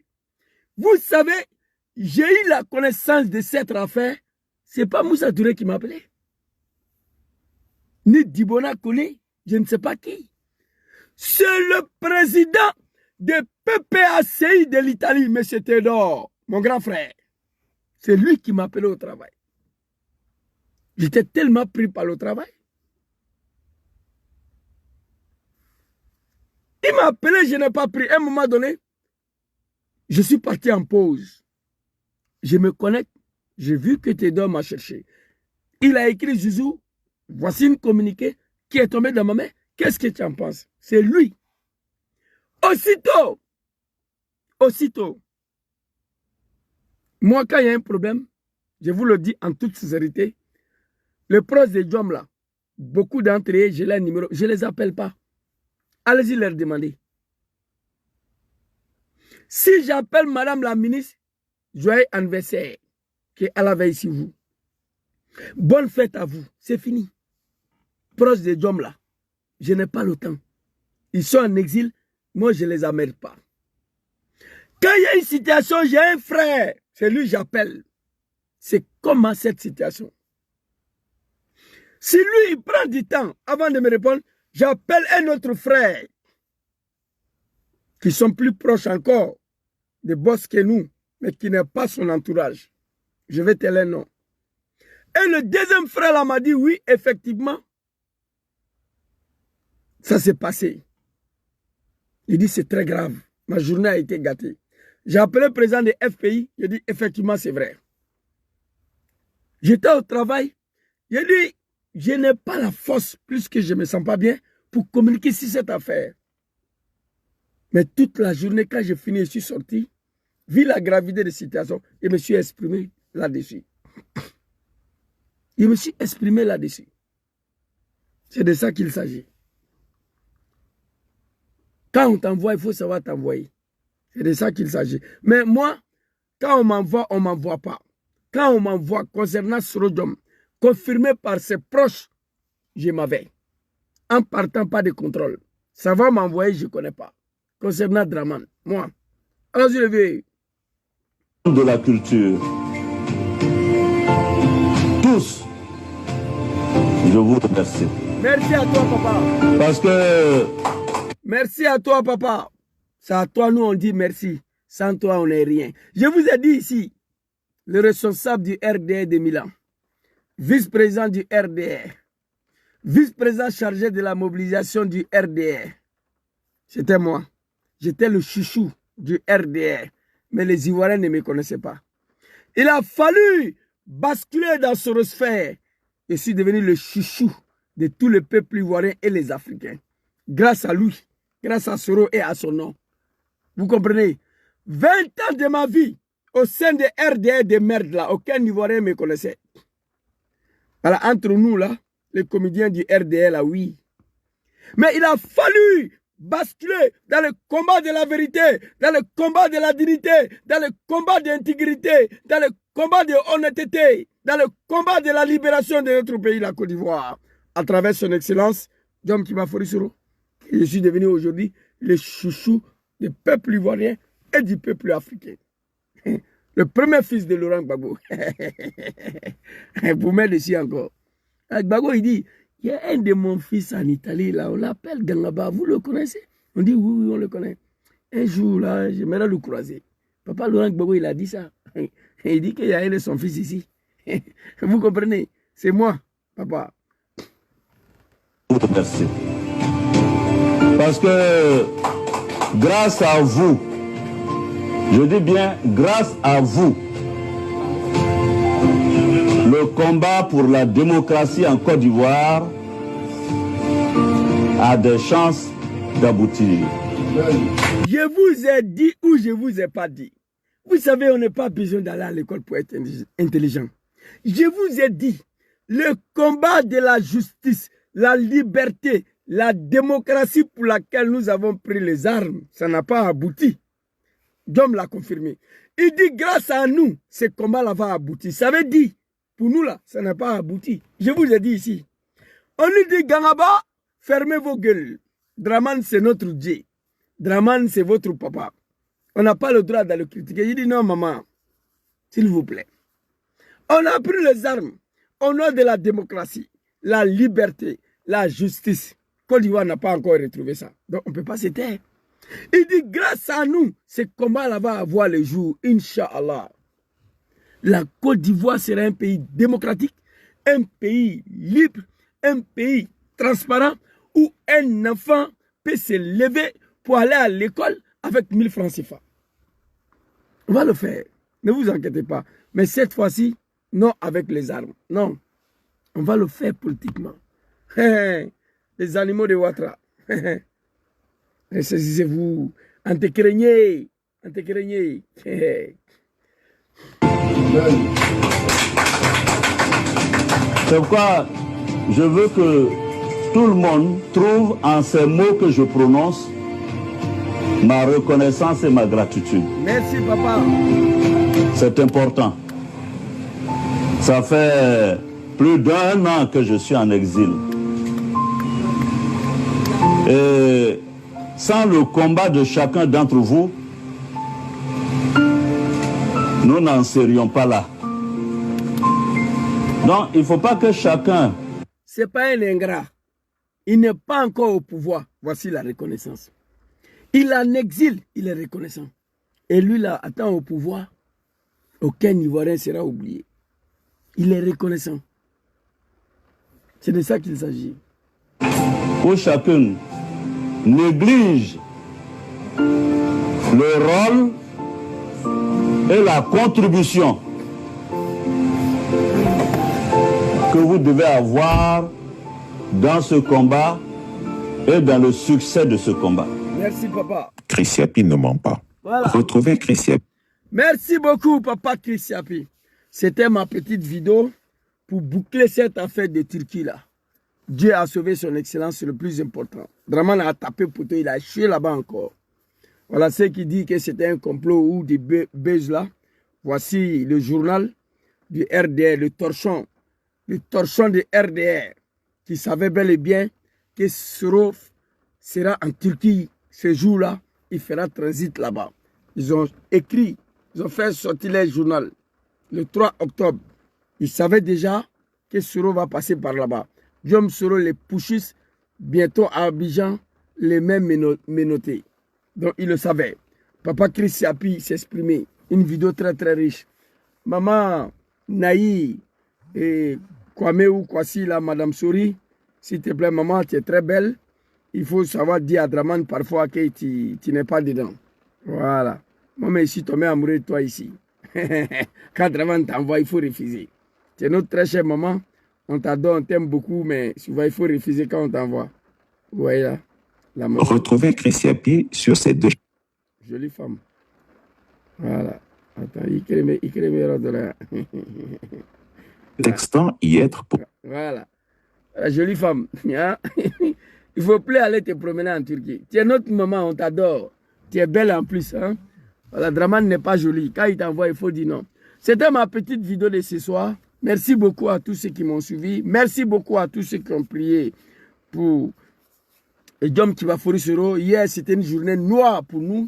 Vous savez, j'ai eu la connaissance de cette affaire. Ce n'est pas Moussa Touré qui m'a appelé. Ni Dibona Kone, je ne sais pas qui. C'est le président de PPACI de l'Italie, M. Théodore, mon grand frère. C'est lui qui m'a appelé au travail. J'étais tellement pris par le travail. Il m'a appelé, je n'ai pas pris. À un moment donné, je suis parti en pause. Je me connecte. J'ai vu que Théodore m'a cherché. Il a écrit Zouzou. Voici une communiqué qui est tombé dans ma main. Qu'est-ce que tu en penses? C'est lui. Aussitôt, moi, quand il y a un problème, je vous le dis en toute sincérité, les proches de Diom là, beaucoup d'entre eux, j'ai leur numéro, je ne les appelle pas. Allez-y leur demander. Si j'appelle Madame la ministre, joyeux anniversaire, qu'elle avait ici vous. Bonne fête à vous, c'est fini. Proche de Diom là, je n'ai pas le temps. Ils sont en exil, moi je ne les amène pas. Quand il y a une situation, j'ai un frère, c'est lui que j'appelle. C'est comment cette situation. Si lui, il prend du temps avant de me répondre, j'appelle un autre frère qui sont plus proches encore des boss que nous, mais qui n'est pas son entourage. Je vais te les noms. Et le deuxième frère là m'a dit oui, effectivement, ça s'est passé. Il dit c'est très grave. Ma journée a été gâtée. J'ai appelé le président de FPI. Il dit effectivement c'est vrai. J'étais au travail. Il dit je n'ai pas la force plus que je ne me sens pas bien pour communiquer sur cette affaire. Mais toute la journée quand j'ai fini, je suis sorti. Vu la gravité de la situation, je me suis exprimé là-dessus. Je me suis exprimé là-dessus. C'est de ça qu'il s'agit. Quand on t'envoie, il faut savoir t'envoyer. C'est de ça qu'il s'agit. Mais moi, quand on ne m'envoie pas. Quand on m'envoie concernant Srodom, confirmé par ses proches, je m'avais. En partant pas de contrôle. Ça va m'envoyer, je ne connais pas. Concernant Draman, moi. Alors je le vais. De la culture. Tous, je vous remercie. Merci à toi, papa. Parce que... Merci à toi, papa. C'est à toi, nous, on dit merci. Sans toi, on n'est rien. Je vous ai dit ici, le responsable du RDR de Milan, vice-président du RDR, vice-président chargé de la mobilisation du RDR. C'était moi. J'étais le chouchou du RDR. Mais les Ivoiriens ne me connaissaient pas. Il a fallu basculer dans ce sphère. Je suis devenu le chouchou de tout le peuple ivoirien et les Africains. Grâce à lui, grâce à Soro et à son nom. Vous comprenez? 20 ans de ma vie au sein de RDR de merde là, aucun Ivoirien me connaissait. Alors, entre nous là, les comédiens du RDR là, oui. Mais il a fallu basculer dans le combat de la vérité, dans le combat de la dignité, dans le combat d'intégrité, dans le combat de honnêteté, dans le combat de la libération de notre pays, la Côte d'Ivoire, à travers son excellence, Djom Kimafori Soro. Je suis devenu aujourd'hui le chouchou du peuple ivoirien et du peuple africain. Le premier fils de Laurent Gbagbo. Pour m'aider ici encore. Gbagbo, il dit, il y a un de mon fils en Italie, là, on l'appelle Gangaba, vous le connaissez? On dit, oui, oui, on le connaît. Un jour, là, j'aimerais le croiser. Papa Laurent Gbagbo, il a dit ça. Il dit qu'il y a un de son fils ici. Vous comprenez? C'est moi, papa. Merci. Parce que grâce à vous, je dis bien grâce à vous, le combat pour la démocratie en Côte d'Ivoire a des chances d'aboutir. Je vous ai dit ou je vous ai pas dit. Vous savez, on n'a pas besoin d'aller à l'école pour être intelligent. Je vous ai dit, le combat de la justice, la liberté, la démocratie pour laquelle nous avons pris les armes, ça n'a pas abouti. Dom l'a confirmé. Il dit, grâce à nous, ce combat-là va aboutir. Ça veut dire, pour nous là, ça n'a pas abouti. Je vous ai dit ici. On lui dit, Gangaba, fermez vos gueules. Draman, c'est notre Dieu. Draman, c'est votre papa. On n'a pas le droit de le critiquer. Il dit, non, maman, s'il vous plaît. On a pris les armes au nom de la démocratie, la liberté, la justice. Côte d'Ivoire n'a pas encore retrouvé ça. Donc, on ne peut pas se taire. Il dit, grâce à nous, ce combat-là va avoir le jour, Inch'Allah. La Côte d'Ivoire sera un pays démocratique, un pays libre, un pays transparent, où un enfant peut se lever pour aller à l'école avec 1000 francs CFA. On va le faire. Ne vous inquiétez pas. Mais cette fois-ci, non avec les armes. Non. On va le faire politiquement. Les animaux de Ouattara. Ressaisissez-vous. Antécraignez. Antécraignez. C'est pourquoi je veux que tout le monde trouve en ces mots que je prononce ma reconnaissance et ma gratitude. Merci, papa. C'est important. Ça fait plus d'1 an que je suis en exil. Et sans le combat de chacun d'entre vous, nous n'en serions pas là. Donc, il ne faut pas que chacun... Ce n'est pas un ingrat. Il n'est pas encore au pouvoir. Voici la reconnaissance. Il en exil, il est reconnaissant. Et lui, là, attend au pouvoir, aucun Ivoirien sera oublié. Il est reconnaissant. C'est de ça qu'il s'agit. Où chacun néglige le rôle et la contribution que vous devez avoir dans ce combat et dans le succès de ce combat. Merci, papa. Chris Yapi ne ment pas. Voilà. Retrouvez Chris Yapi. Merci beaucoup, papa Chris Yapi. C'était ma petite vidéo pour boucler cette affaire de Turquie là. Dieu a sauvé son excellence, c'est le plus important. Draman a tapé pour toi, il a échoué là-bas encore. Voilà ce qui dit que c'était un complot ou des buzz là. Voici le journal du RDR, le torchon de RDR, qui savait bel et bien que Soro sera en Turquie ce jour-là, il fera transit là-bas. Ils ont écrit, ils ont fait sortir leur journal le 3 octobre. Ils savaient déjà que Soro va passer par là-bas. Guillaume Soro, les pushistes, bientôt à Abidjan, les mêmes menottés. Donc, ils le savaient. Papa Chris Yapi s'exprimait. Une vidéo très, très riche. Maman Naï et Kwame ou Kwasi, là, Madame Sori, s'il te plaît, maman, tu es très belle. Il faut savoir dire à Draman parfois que tu n'es pas dedans. Voilà. Maman, ici, tu es amoureux de toi ici. Quand Draman t'envoie, il faut refuser. Tu es notre très chère maman. On t'adore, on t'aime beaucoup, mais souvent, il faut refuser quand on t'envoie. Vous voyez là, la maman. Retrouvez Chris Yapi sur ces deux. Jolie femme. Voilà. Attends, il crée de là. Textant y être pour Voilà. La jolie femme. Hein? Il faut plus aller te promener en Turquie. Tu es notre maman, on t'adore. Tu es belle en plus. Hein? Voilà, Draman n'est pas joli. Quand il t'envoie, il faut dire non. C'était ma petite vidéo de ce soir. Merci beaucoup à tous ceux qui m'ont suivi. Merci beaucoup à tous ceux qui ont prié pour Djom Kibafori Soro. Hier, c'était une journée noire pour nous.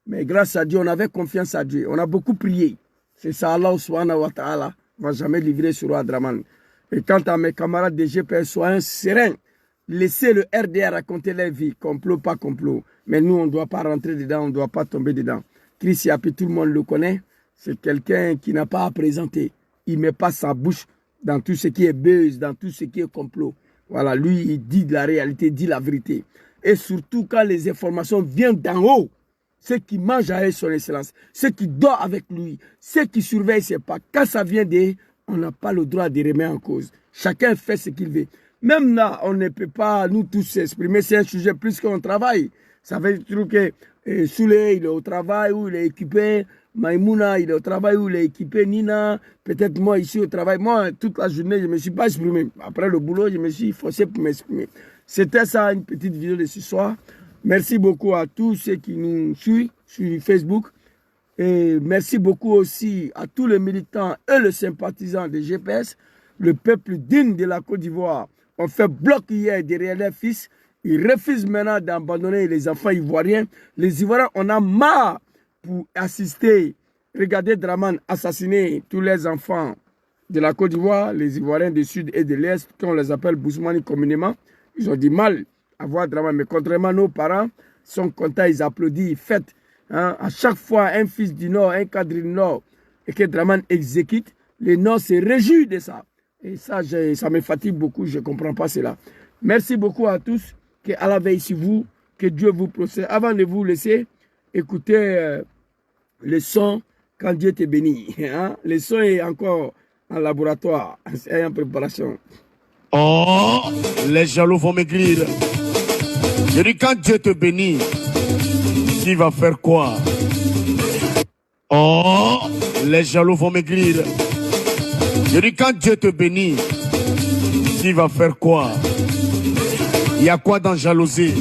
Mais grâce à Dieu, on avait confiance à Dieu. On a beaucoup prié. C'est ça, Allah subhanahu wa ta'ala ne va jamais livrer Soro à Draman. Et quant à mes camarades de GPS, soyez sereins. Laissez le RDR raconter leur vie. Complot, pas complot. Mais nous, on ne doit pas rentrer dedans, on ne doit pas tomber dedans. Chris Yapi, tout le monde le connaît. C'est quelqu'un qui n'a pas à présenter. Il ne met pas sa bouche dans tout ce qui est buzz, dans tout ce qui est complot. Voilà, lui, il dit de la réalité, il dit la vérité. Et surtout, quand les informations viennent d'en haut, ceux qui mangent avec son excellence, ceux qui dorment avec lui, ceux qui surveillent ses pas, quand ça vient d'eux, on n'a pas le droit de remettre en cause. Chacun fait ce qu'il veut. Même là, on ne peut pas nous tous s'exprimer. C'est un sujet plus qu'on travaille. Ça veut dire que Souley, il est au travail où il est équipé. Maïmouna, il est au travail où il est équipé. Nina, peut-être moi ici au travail. Moi, toute la journée, je ne me suis pas exprimé. Après le boulot, je me suis forcé pour m'exprimer. C'était ça, une petite vidéo de ce soir. Merci beaucoup à tous ceux qui nous suivent sur Facebook. Et merci beaucoup aussi à tous les militants et les sympathisants des GPS. Le peuple digne de la Côte d'Ivoire. On fait bloc hier derrière leurs fils. Ils refusent maintenant d'abandonner les enfants ivoiriens. Les Ivoiriens, on a marre pour assister, regarder Draman assassiner tous les enfants de la Côte d'Ivoire, les Ivoiriens du Sud et de l'Est, qu'on les appelle Bousmani communément. Ils ont du mal à voir Draman. Mais contrairement à nos parents, ils sont contents, ils applaudissent, ils fêtent. Hein? À chaque fois, un fils du Nord, un cadre du Nord, et que Draman exécute, les Nord se réjouissent de ça. Et ça, ça me fatigue beaucoup, je ne comprends pas cela. Merci beaucoup à tous, que Allah veille sur vous, que Dieu vous procède. Avant de vous laisser, écoutez le son quand Dieu te bénit. Hein? Le son est encore en laboratoire, en préparation. Oh, les jaloux vont maigrir. Je dis quand Dieu te bénit, tu vas faire quoi? Oh, les jaloux vont maigrir. Je dis quand Dieu te bénit, tu vas faire quoi? Il y a quoi dans jalousie?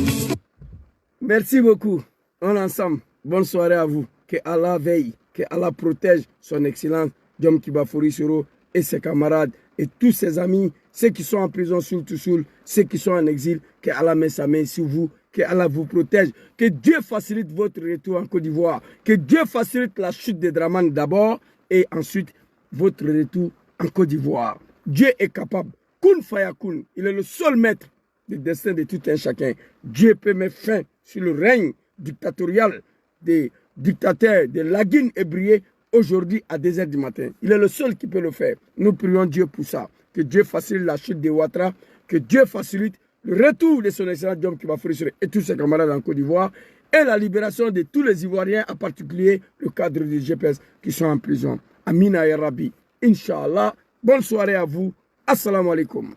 Merci beaucoup. On est ensemble. Bonne soirée à vous. Que Allah veille, que Allah protège son excellence, Djom Kibafori Soro et ses camarades et tous ses amis, ceux qui sont en prison surtout, ceux qui sont en exil, que Allah met sa main sur vous, que Allah vous protège, que Dieu facilite votre retour en Côte d'Ivoire, que Dieu facilite la chute de Draman d'abord et ensuite votre retour en Côte d'Ivoire. Dieu est capable. Kun Fayakun, il est le seul maître du destin de tout un chacun. Dieu peut mettre fin sur le règne dictatorial des dictateurs de Laguine et Brié aujourd'hui à 2 h du matin. Il est le seul qui peut le faire. Nous prions Dieu pour ça. Que Dieu facilite la chute de Ouattara, que Dieu facilite le retour de son excellence Djom Kibafori Soro et tous ses camarades en Côte d'Ivoire et la libération de tous les Ivoiriens, en particulier le cadre du GPS qui sont en prison. Amina ya Rabbi. Inch'Allah. Bonne soirée à vous. Assalamu alaikum.